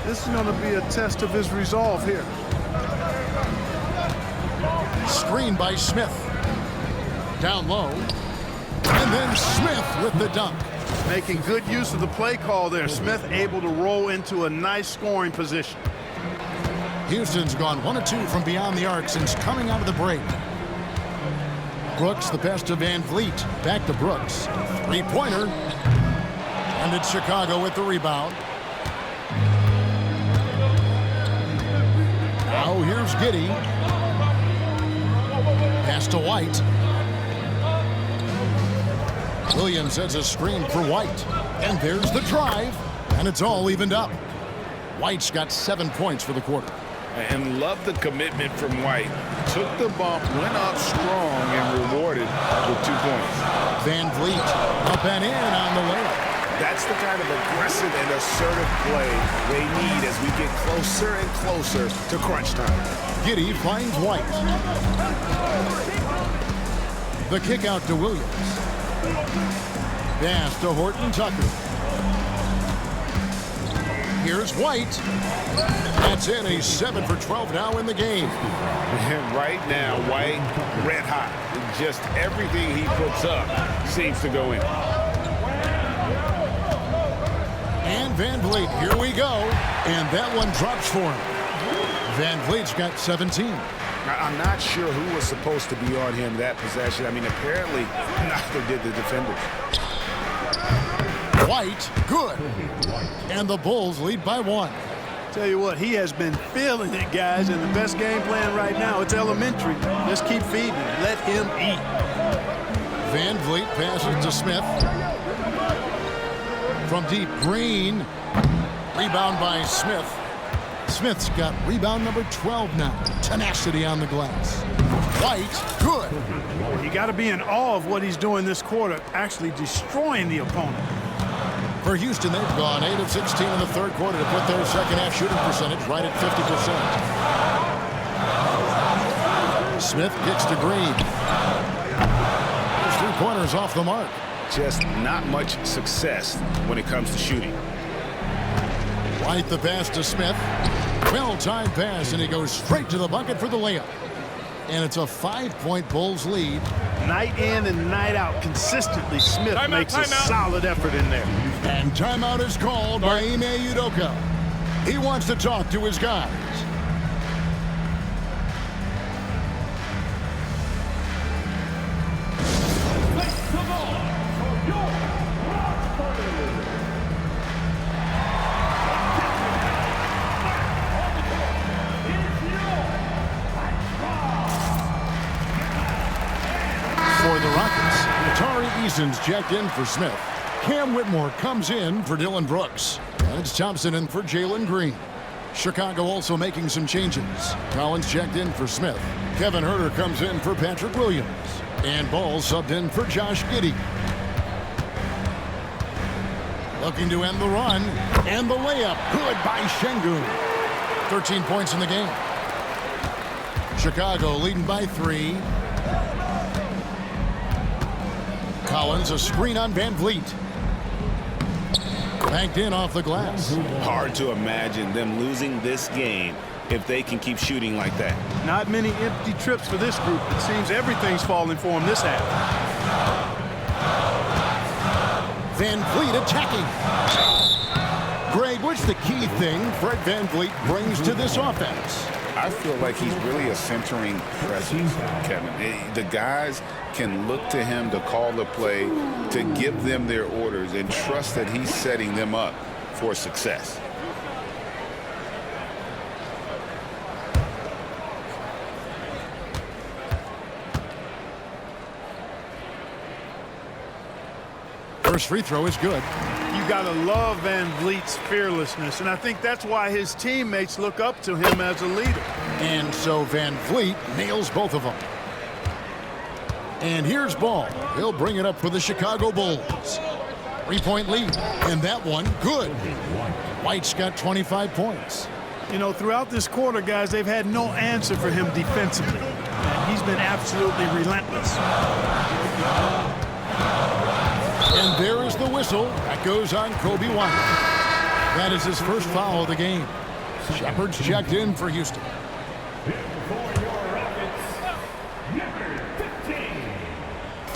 [SPEAKER 2] This is going to be a test of his resolve here.
[SPEAKER 1] Screen by Smith. Down low. And then Smith with the dunk.
[SPEAKER 2] Making good use of the play call there. Smith able to roll into a nice scoring position.
[SPEAKER 1] Houston's gone 1 of 2 from beyond the arc since coming out of the break. Brooks, the best of Van Vliet. Back to Brooks. Three-pointer. And it's Chicago with the rebound. Now here's Giddey. Pass to White. Williams sets a screen for White. And there's the drive. And it's all evened up. White's got 7 points for the quarter.
[SPEAKER 3] And love the commitment from White. Took the bump, went up strong, and rewarded with 2 points.
[SPEAKER 1] Van Vliet up and in on the layup.
[SPEAKER 4] That's the kind of aggressive and assertive play they need as we get closer and closer to crunch time.
[SPEAKER 1] Giddey finds White. The kick out to Williams. Pass to Horton Tucker. Here's White. That's in. He's 7 for 12 now in the game.
[SPEAKER 3] And right now, White red hot. Just everything he puts up seems to go in.
[SPEAKER 1] And Van Vliet, here we go. And that one drops for him. Van Vliet's got 17.
[SPEAKER 4] I'm not sure who was supposed to be on him that possession. I mean, apparently, neither did the defenders.
[SPEAKER 1] White, good. And the Bulls lead by 1.
[SPEAKER 2] Tell you what, he has been feeling it, guys, and the best game plan right now, it's elementary. Just keep feeding him. Let him eat.
[SPEAKER 1] Van Vliet passes to Smith. From deep, Green. Rebound by Smith. Smith's got rebound number 12 now. Tenacity on the glass. White, good.
[SPEAKER 2] You got to be in awe of what he's doing this quarter, actually destroying the opponent.
[SPEAKER 1] For Houston, they've gone 8 of 16 in the third quarter to put their second half shooting percentage right at 50%. Smith kicks to Green. Those 3 pointers off the mark.
[SPEAKER 4] Just not much success when it comes to shooting.
[SPEAKER 1] White the pass to Smith. Well-timed pass, and he goes straight to the bucket for the layup. And it's a 5-point Bulls lead.
[SPEAKER 2] Night in and night out, consistently, Smith makes a solid effort in there.
[SPEAKER 1] And timeout is called by Ime Udoka. He wants to talk to his guys. For the Rockets, Tari Eason's checked in for Smith. Cam Whitmore comes in for Dillon Brooks. And it's Thompson in for Jalen Green. Chicago also making some changes. Collins checked in for Smith. Kevin Huerter comes in for Patrick Williams. And Ball subbed in for Josh Giddey. Looking to end the run. And the layup. Good by Şengün. 13 points in the game. Chicago leading by 3. Collins, a screen on Van Vliet. Banked in off the glass.
[SPEAKER 4] Hard to imagine them losing this game if they can keep shooting like that.
[SPEAKER 2] Not many empty trips for this group. It seems everything's falling for them this half.
[SPEAKER 1] Van Vliet attacking. Greg, what's the key thing Fred Van Vliet brings to this offense?
[SPEAKER 3] I feel like he's really a centering presence, Kevin. The guys can look to him to call the play, to give them their orders, and trust that he's setting them up for success.
[SPEAKER 1] First free throw is good.
[SPEAKER 2] You got to love Van Vliet's fearlessness, and I think that's why his teammates look up to him as a leader.
[SPEAKER 1] And so Van Vliet nails both of them. And here's Ball. He'll bring it up for the Chicago Bulls. 3-point lead, and that one good. White's got 25 points.
[SPEAKER 2] You know, throughout this quarter, guys, they've had no answer for him defensively. And he's been absolutely relentless.
[SPEAKER 1] And there whistle. That goes on Kobe White. That is his first foul of the game. Shepard's checked in for Houston.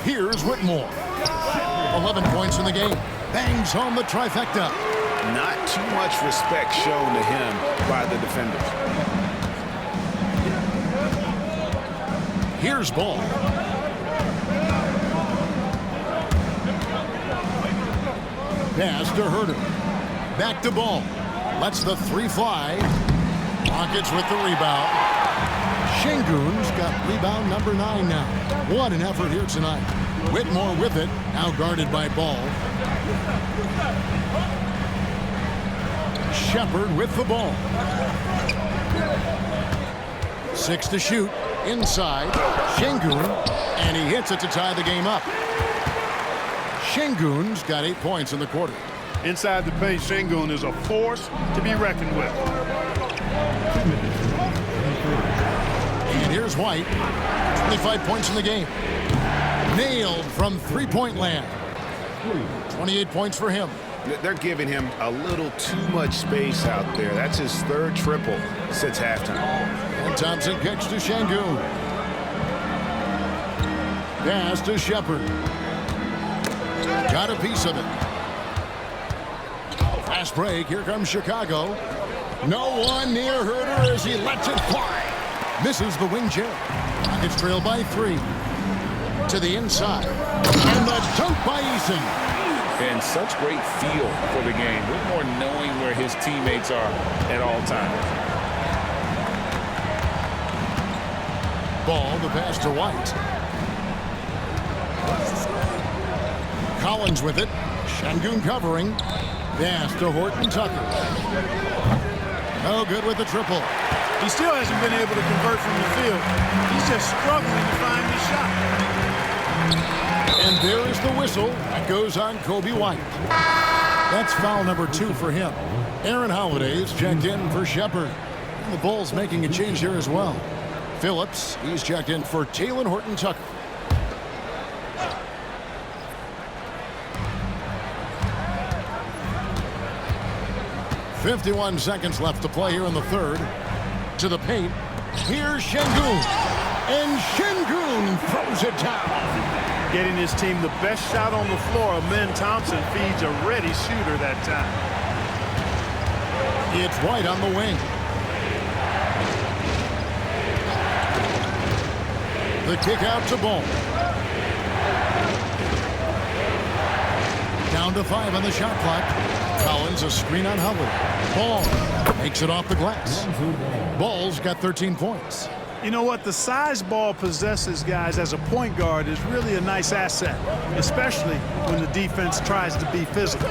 [SPEAKER 1] Here's Whitmore. 11 points in the game. Bangs home the trifecta.
[SPEAKER 4] Not too much respect shown to him by the defenders.
[SPEAKER 1] Here's Ball. Pass to Herter. Back to Ball. Lets the three fly. Rockets with the rebound. Şengün's got rebound number 9 now. What an effort here tonight. Whitmore with it. Now guarded by Ball. Shepard with the ball. 6 to shoot. Inside. Şengün. And he hits it to tie the game up. Şengün's got 8 points in the quarter.
[SPEAKER 2] Inside the paint, Şengün is a force to be reckoned with.
[SPEAKER 1] And here's White. 25 points in the game. Nailed from three-point land. 28 points for him.
[SPEAKER 4] They're giving him a little too much space out there. That's his third triple since halftime.
[SPEAKER 1] And Thompson kicks to Şengün. Pass to Shepard. Got a piece of it. Fast break. Here comes Chicago. No one near Herter as he lets it fly. Misses the wing chair. Rockets trail by 3. To the inside. And the dunk by Eason.
[SPEAKER 3] And such great feel for the game. Whitmore knowing where his teammates are at all times.
[SPEAKER 1] Ball, the pass to White. Collins with it. Şengün covering. Pass to Horton Tucker. No good with the triple.
[SPEAKER 2] He still hasn't been able to convert from the field. He's just struggling to find his shot.
[SPEAKER 1] And there is the whistle. That goes on Kobe White. That's foul number 2 for him. Aaron Holiday is checked in for Shepard. And the Bulls making a change here as well. Phillips, he's checked in for Talen Horton Tucker. .51 seconds left to play here in the third. To the paint. Here's Şengün. And Şengün throws it down.
[SPEAKER 2] Getting his team the best shot on the floor. Amen Thompson feeds a ready shooter that time.
[SPEAKER 1] It's White on the wing. The kick out to Ball. Down to 5 on the shot clock. Collins a screen on Howard. Ball makes it off the glass. Ball's got 13 points.
[SPEAKER 2] You know what? The size Ball possesses, guys, as a point guard is really a nice asset, especially when the defense tries to be physical.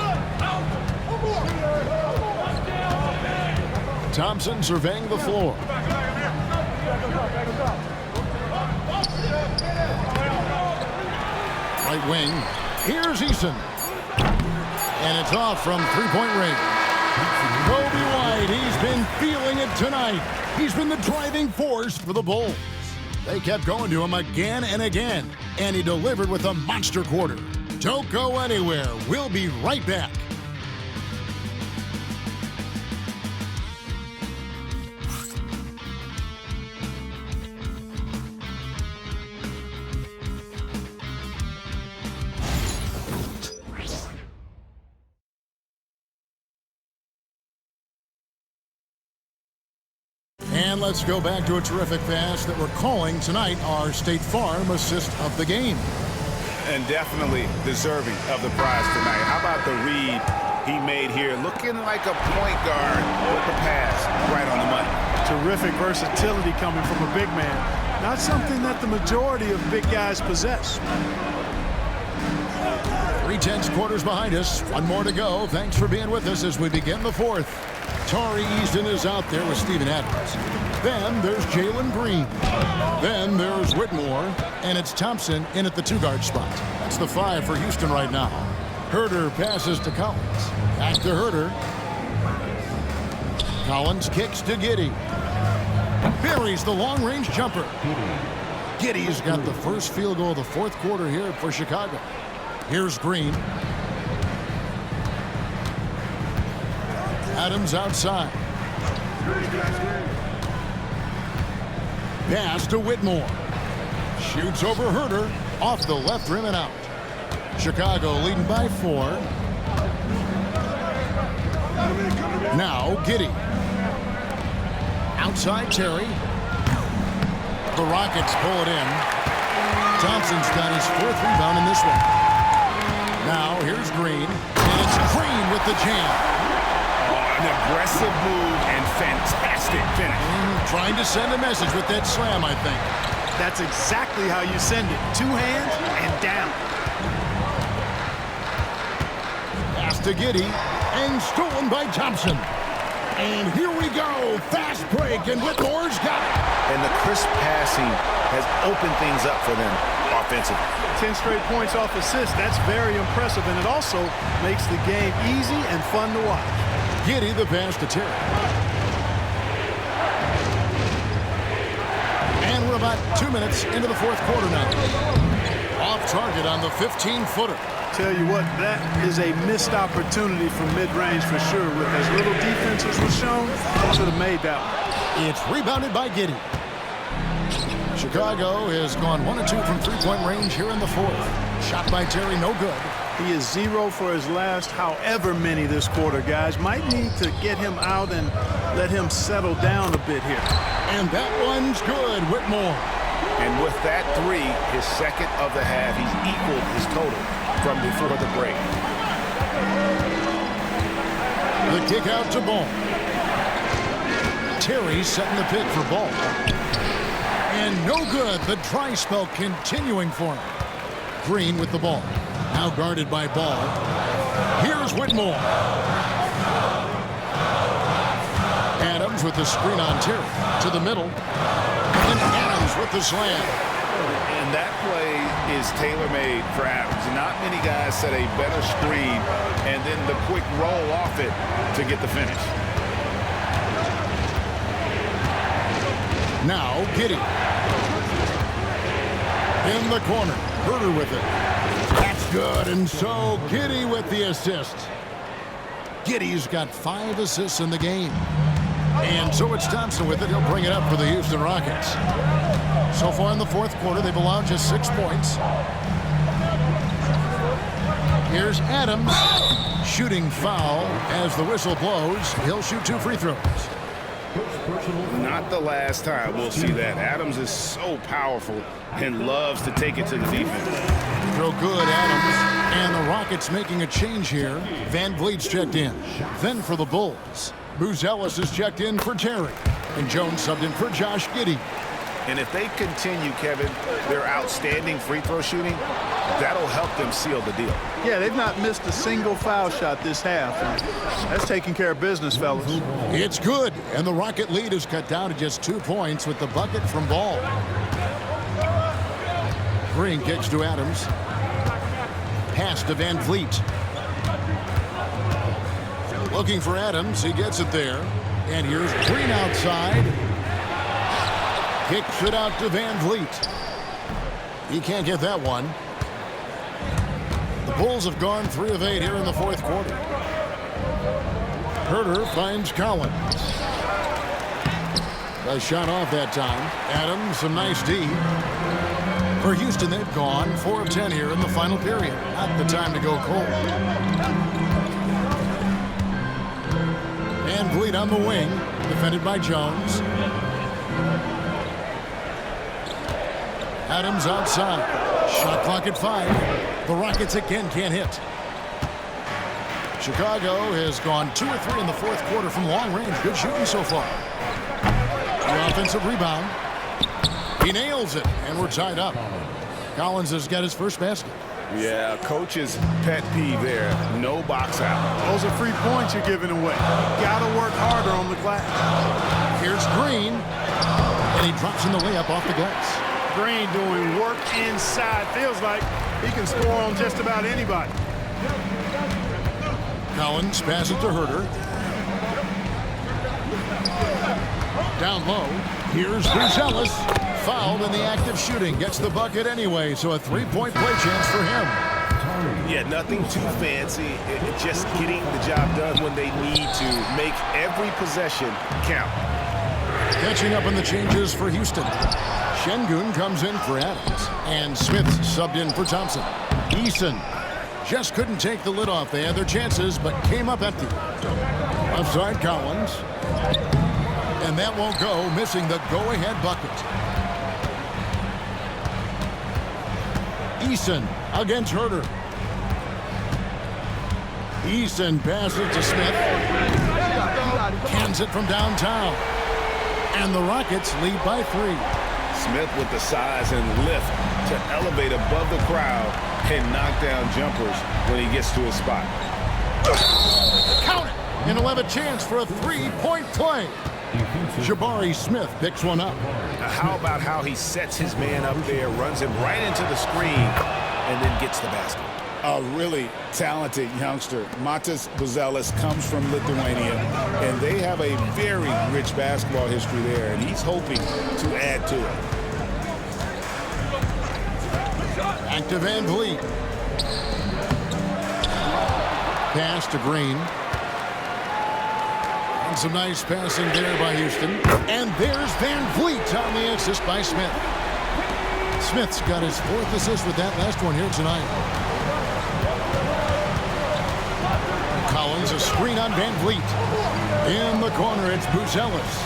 [SPEAKER 1] Thompson surveying the floor. Right wing. Here's Eason. And it's off from three-point range. Kobe White, he's been feeling it tonight. He's been the driving force for the Bulls. They kept going to him again and again, and he delivered with a monster quarter. Don't go anywhere. We'll be right back. And let's go back to a terrific pass that we're calling tonight our State Farm assist of the game.
[SPEAKER 4] And definitely deserving of the prize tonight. How about the read he made here? Looking like a point guard with the pass right on the money.
[SPEAKER 2] Terrific versatility coming from a big man. Not something that the majority of big guys possess.
[SPEAKER 1] 3/10 quarters behind us. One more to go. Thanks for being with us as we begin the fourth. Tari Easton is out there with Steven Adams. Then there's Jalen Green. Then there's Whitmore. And it's Thompson in at the 2-guard spot. That's the 5 for Houston right now. Herter passes to Collins. Back to Herter. Collins kicks to Giddey. Buries the long-range jumper. Giddey's got the first field goal of the fourth quarter here for Chicago. Here's Green. Adams outside. Pass to Whitmore. Shoots over Herter. Off the left rim and out. Chicago leading by 4. Now Giddey. Outside Terry. The Rockets pull it in. Thompson's got his 4th rebound in this one. Now here's Green. And it's Green with the jam.
[SPEAKER 4] An aggressive move and fantastic finish.
[SPEAKER 1] Trying to send a message with that slam, I think.
[SPEAKER 2] That's exactly how you send it. 2 hands and down.
[SPEAKER 1] Pass to Giddey. And stolen by Thompson. And here we go. Fast break, and Whitmore's got it.
[SPEAKER 4] And the crisp passing has opened things up for them offensively.
[SPEAKER 2] 10 straight points off assists. That's very impressive, and it also makes the game easy and fun to watch.
[SPEAKER 1] Giddey the pass to Terry. And we're about 2 minutes into the 4th quarter now. Off target on the 15-footer.
[SPEAKER 2] Tell you what, that is a missed opportunity from mid-range for sure. With as little defense as was shown, should have made that one.
[SPEAKER 1] It's rebounded by Giddey. Chicago has gone 1 of 2 from 3-point range here in the 4th. Shot by Terry, no good.
[SPEAKER 2] He is 0 for his last however many this quarter, guys. Might need to get him out and let him settle down a bit here.
[SPEAKER 1] And that one's good, Whitmore.
[SPEAKER 4] And with that 3, his 2nd of the half, he's equaled his total from before the break.
[SPEAKER 1] The kick out to Ball. Terry setting the pick for Ball. And no good. The dry spell continuing for him. Green with the ball. Now guarded by Ball. Here's Whitmore. Adams with the screen on Terry. To the middle. And Adams with the slam.
[SPEAKER 4] And that play is tailor-made for Adams. Not many guys set a better screen and then the quick roll off it to get the finish.
[SPEAKER 1] Now Giddey. In the corner. Herter with it. That's good. And so Giddey with the assist. Giddey's got 5 assists in the game. And so it's Thompson with it. He'll bring it up for the Houston Rockets. So far in the 4th quarter, they've allowed just 6 points. Here's Adams. Shooting foul as the whistle blows. He'll shoot 2 free throws.
[SPEAKER 4] Not the last time we'll see that. Adams is so powerful and loves to take it to the defense.
[SPEAKER 1] Real good, Adams. And the Rockets making a change here. Van Vliet's checked in. Then for the Bulls, Buzelis is checked in for Terry. And Jones subbed in for Josh Giddey.
[SPEAKER 4] And if they continue, Kevin, their outstanding free throw shooting, that'll help them seal the deal.
[SPEAKER 2] Yeah, they've not missed a single foul shot this half. And that's taking care of business, fellas.
[SPEAKER 1] It's good. And the Rocket lead is cut down to just 2 points with the bucket from Ball. Green kicks to Adams. Pass to Van Vliet. Looking for Adams. He gets it there. And here's Green outside. Kicks it out to Van Vliet. He can't get that one. The Bulls have gone 3 of 8 here in the 4th quarter. Herter finds Collins. A shot off that time. Adams, some nice D. For Houston, they've gone 4 of 10 here in the final period. Not the time to go cold. Van Vliet on the wing, defended by Jones. Adams outside. Shot clock at 5. The Rockets again can't hit. Chicago has gone 2 or 3 in the 4th quarter from long range. Good shooting so far. The offensive rebound. He nails it, and we're tied up. Collins has got his first basket.
[SPEAKER 4] Yeah, coach's pet peeve there. No box out.
[SPEAKER 2] Those are free points you're giving away. Got to work harder on the glass.
[SPEAKER 1] Here's Green, and he drops in the layup off the glass.
[SPEAKER 2] Green doing work inside. Feels like he can score on just about anybody.
[SPEAKER 1] Collins passes to Herter. Down low. Here's Buzelis. Fouled in the act of shooting. Gets the bucket anyway, so a 3-point play chance for him.
[SPEAKER 4] Yeah, nothing too fancy. Just getting the job done when they need to. Make every possession count.
[SPEAKER 1] Catching up on the changes for Houston. Şengün comes in for Adams. And Smith subbed in for Thompson. Eason just couldn't take the lid off. They had their chances, but came up empty. Offside Collins. And that won't go, missing the go-ahead bucket. Eason against Herter. Eason passes to Smith. Cans it from downtown. And the Rockets lead by 3.
[SPEAKER 4] Smith with the size and lift to elevate above the crowd and knock down jumpers when he gets to his spot.
[SPEAKER 1] Count it! And he'll have a chance for a 3-point play. Jabari Smith picks one up.
[SPEAKER 4] Now how about how he sets his man up there, runs him right into the screen, and then gets the basket?
[SPEAKER 3] A really talented youngster. Matas Buzelis comes from Lithuania, and they have a very rich basketball history there, and he's hoping to add to it.
[SPEAKER 1] Back to Van Vliet. Pass to Green. And some nice passing there by Houston. And there's Van Vliet on the assist by Smith. Smith's got his 4th assist with that last one here tonight. Collins, a screen on Van Vliet. In the corner, it's Buzelis.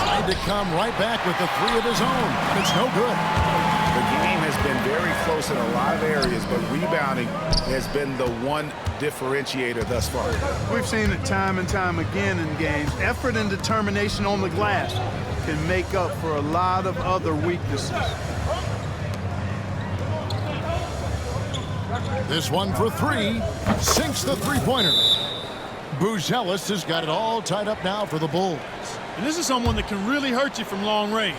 [SPEAKER 1] Tried to come right back with the 3 of his own. It's no good.
[SPEAKER 4] The game has been very close in a lot of areas, but rebounding has been the one differentiator thus far.
[SPEAKER 2] We've seen it time and time again in games. Effort and determination on the glass can make up for a lot of other weaknesses.
[SPEAKER 1] This one for 3. Sinks the 3-pointer. Buzelis has got it all tied up now for the Bulls.
[SPEAKER 2] And this is someone that can really hurt you from long range.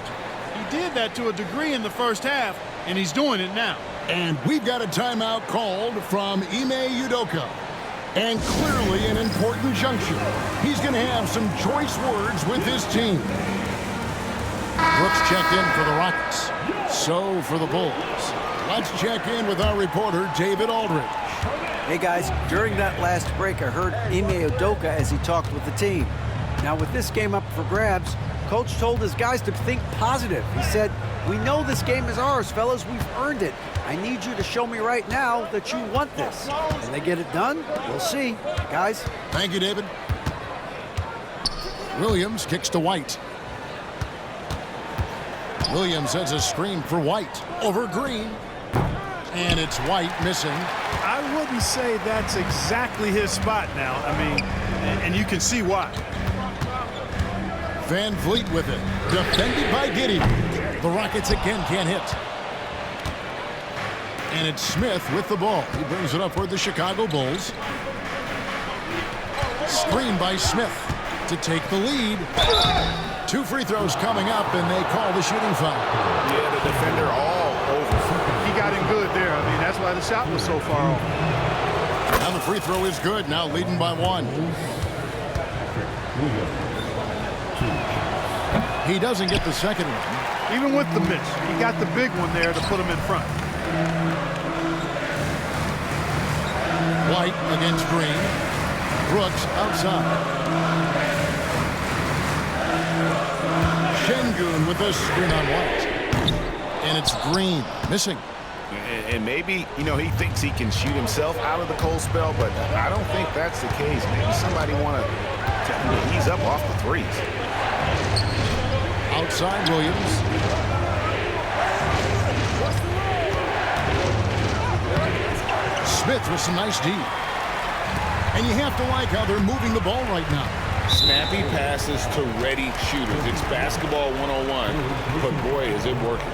[SPEAKER 2] He did that to a degree in the first half, and he's doing it now.
[SPEAKER 1] And we've got a timeout called from Ime Udoka. And clearly an important juncture. He's going to have some choice words with his team. Brooks checked in for the Rockets. So for the Bulls. Let's check in with our reporter, David Aldridge.
[SPEAKER 5] Hey guys, during that last break, I heard Ime Udoka as he talked with the team. Now with this game up for grabs, Coach told his guys to think positive. He said, "We know this game is ours, fellas. We've earned it. I need you to show me right now that you want this." Can they get it done? We'll see. Guys.
[SPEAKER 1] Thank you, David. Williams kicks to White. Williams has a screen for White over Green. And it's White missing.
[SPEAKER 2] I wouldn't say that's exactly his spot now. I mean, and you can see why.
[SPEAKER 1] Van Vliet with it. Defended by Giddey. The Rockets again can't hit. And it's Smith with the ball. He brings it up for the Chicago Bulls. Screen by Smith to take the lead. 2 free throws coming up, and they call the shooting foul.
[SPEAKER 4] Yeah, the defender all over.
[SPEAKER 2] He got in good there. I mean, that's why the shot was so far off.
[SPEAKER 1] Now the free throw is good. Now leading by 1. He doesn't get the second one.
[SPEAKER 2] Even with the miss, he got the big one there to put him in front.
[SPEAKER 1] White against Green. Brooks outside. Şengün with a screen on White. And it's Green missing.
[SPEAKER 4] And maybe, you know, he thinks he can shoot himself out of the cold spell, but I don't think that's the case. Maybe somebody want to ease up off the threes.
[SPEAKER 1] Outside Williams. Smith with some nice D. And you have to like how they're moving the ball right now.
[SPEAKER 3] Snappy passes to ready shooters. It's basketball 101, but boy, is it working.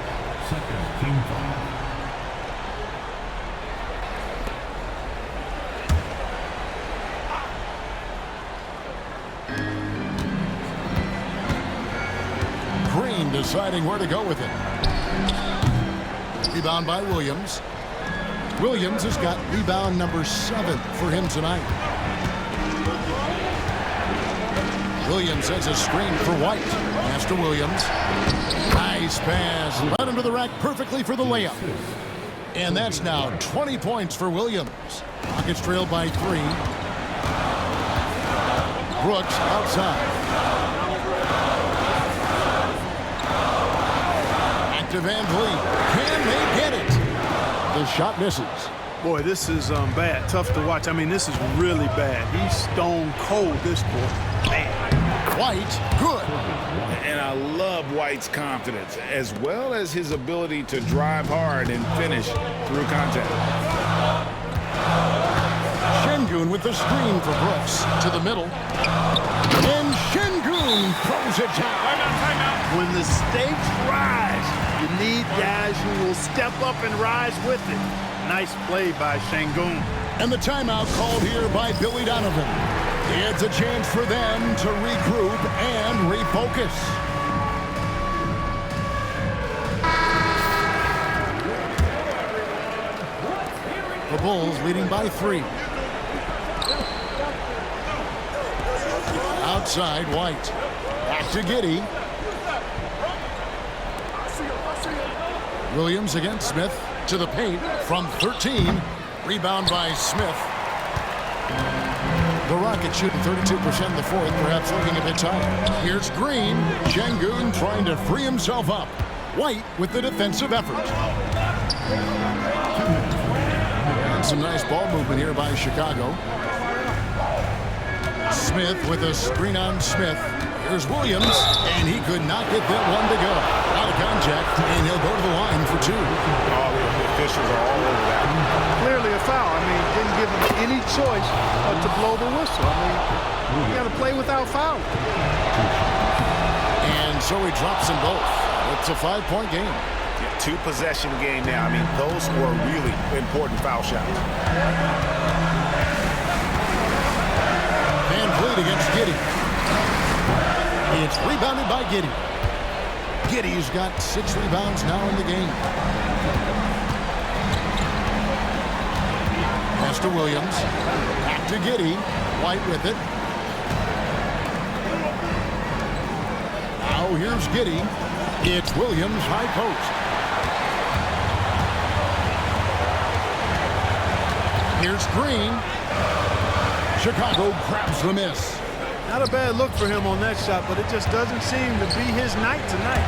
[SPEAKER 1] Green deciding where to go with it. Rebound by Williams. Williams has got rebound number 7 for him tonight. Williams has a screen for White. Pass to Williams. Nice pass. Right under the rack perfectly for the layup. And that's now 20 points for Williams. Rockets trail by 3. Brooks outside. Back to Van Vliet. Can they get it? The shot misses.
[SPEAKER 2] Boy, this is bad. Tough to watch. I mean, this is really bad. He's stone cold, this boy. Man.
[SPEAKER 1] White, good.
[SPEAKER 3] And I love White's confidence, as well as his ability to drive hard and finish through contact.
[SPEAKER 1] Şengün with the screen for Brooks to the middle. And Şengün throws it down.
[SPEAKER 2] When the stakes rise, you need guys who will step up and rise with it. Nice play by Şengün.
[SPEAKER 1] And the timeout called here by Billy Donovan. It's a chance for them to regroup and refocus. The Bulls leading by 3. Outside, White. Back to Giddey. Williams against Smith to the paint from 13. Rebound by Smith. The Rockets shooting 32% in the fourth, perhaps looking a bit tired. Here's Green. Şengün trying to free himself up. White with the defensive effort. And some nice ball movement here by Chicago. Smith with a screen on Smith. Here's Williams, and he could not get that one to go. Out of contact, and he'll go to the line for 2.
[SPEAKER 3] All the officials are all over that.
[SPEAKER 2] Clearly a foul. I mean, didn't give him any choice but to blow the whistle. I mean, you got to play without fouling.
[SPEAKER 1] And so he drops them both. It's a 5-point game.
[SPEAKER 4] Yeah, 2-possession game now. I mean, those were really important foul shots.
[SPEAKER 1] Van Vliet against Giddey. It's rebounded by Giddey. Giddey's got 6 rebounds now in the game. Pass to Williams. Back to Giddey. White with it. Now here's Giddey. It's Williams high post. Here's Green. Chicago grabs the miss.
[SPEAKER 2] Not a bad look for him on that shot, but it just doesn't seem to be his night tonight.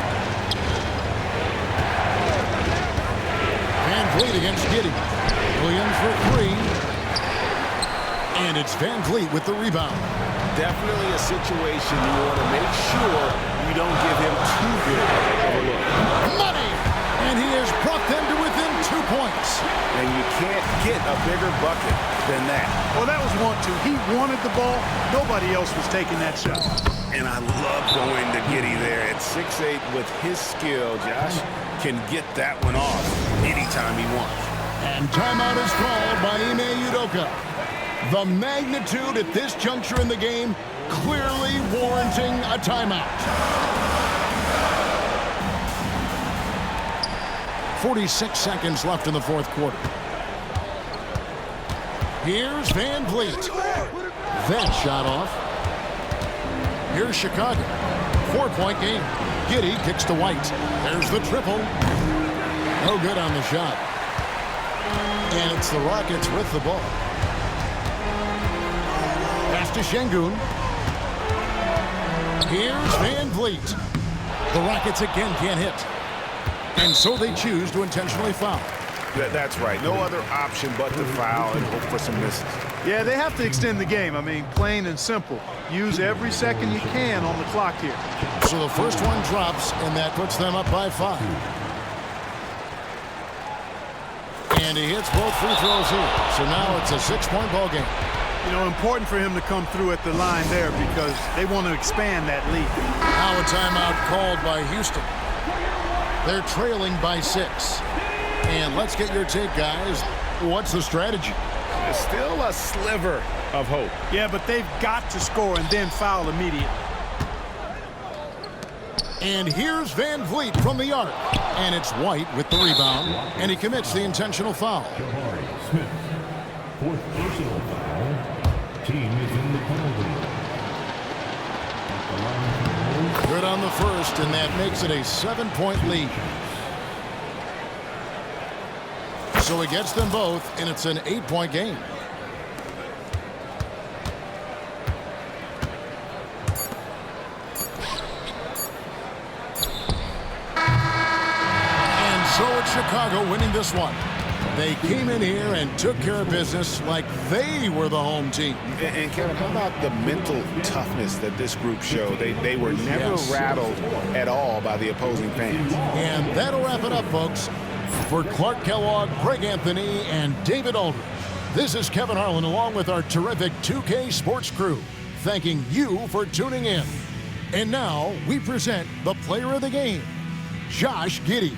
[SPEAKER 1] Van Vliet against Giddey. Williams for 3. And it's Van Vliet with the rebound.
[SPEAKER 3] Definitely a situation you want to make sure you don't give him too good of a look.
[SPEAKER 1] Money! And he has brought them to within 2 points.
[SPEAKER 3] And you can't get a bigger bucket than that.
[SPEAKER 2] Well, that was 1-2. He wanted the ball. Nobody else was taking that shot.
[SPEAKER 3] And I love going to Giddey there at 6'8" with his skill. Josh can get that one off anytime he wants.
[SPEAKER 1] And timeout is called by Ime Udoka. The magnitude at this juncture in the game clearly warranting a timeout. 46 seconds left in the fourth quarter. Here's Van Vliet. That shot off. Here's Chicago. 4-point game. Giddey kicks to White. There's the triple. No good on the shot. And it's the Rockets with the ball. Pass to Şengün. Here's Van Vliet. The Rockets again can't hit. And so they choose to intentionally foul.
[SPEAKER 4] That's right. No other option but to foul and hope for some misses.
[SPEAKER 2] Yeah, they have to extend the game. I mean, plain and simple. Use every second you can on the clock here.
[SPEAKER 1] So the first one drops, and that puts them up by 5. And he hits both free throws here. So now it's a 6-point ball game.
[SPEAKER 2] You know, important for him to come through at the line there because they want to expand that lead.
[SPEAKER 1] Now a timeout called by Houston. They're trailing by 6. And let's get your take, guys. What's the strategy?
[SPEAKER 3] There's still a sliver of hope.
[SPEAKER 2] Yeah, but they've got to score and then foul immediately.
[SPEAKER 1] And here's Van Vliet from the arc. And it's White with the rebound. And he commits the intentional foul.
[SPEAKER 9] Smith, 4th personal foul. Team is in the penalty.
[SPEAKER 1] Good on the first, and that makes it a 7-point lead. So he gets them both, and it's an 8-point game. And so it's Chicago winning this one. They came in here and took care of business like they were the home team.
[SPEAKER 4] And Kevin, how about the mental toughness that this group showed? They were never rattled at all by the opposing fans.
[SPEAKER 1] And that'll wrap it up, folks. For Clark Kellogg, Greg Anthony, and David Aldridge, this is Kevin Harlan along with our terrific 2K Sports crew, thanking you for tuning in. And now we present the player of the game, Josh Giddey.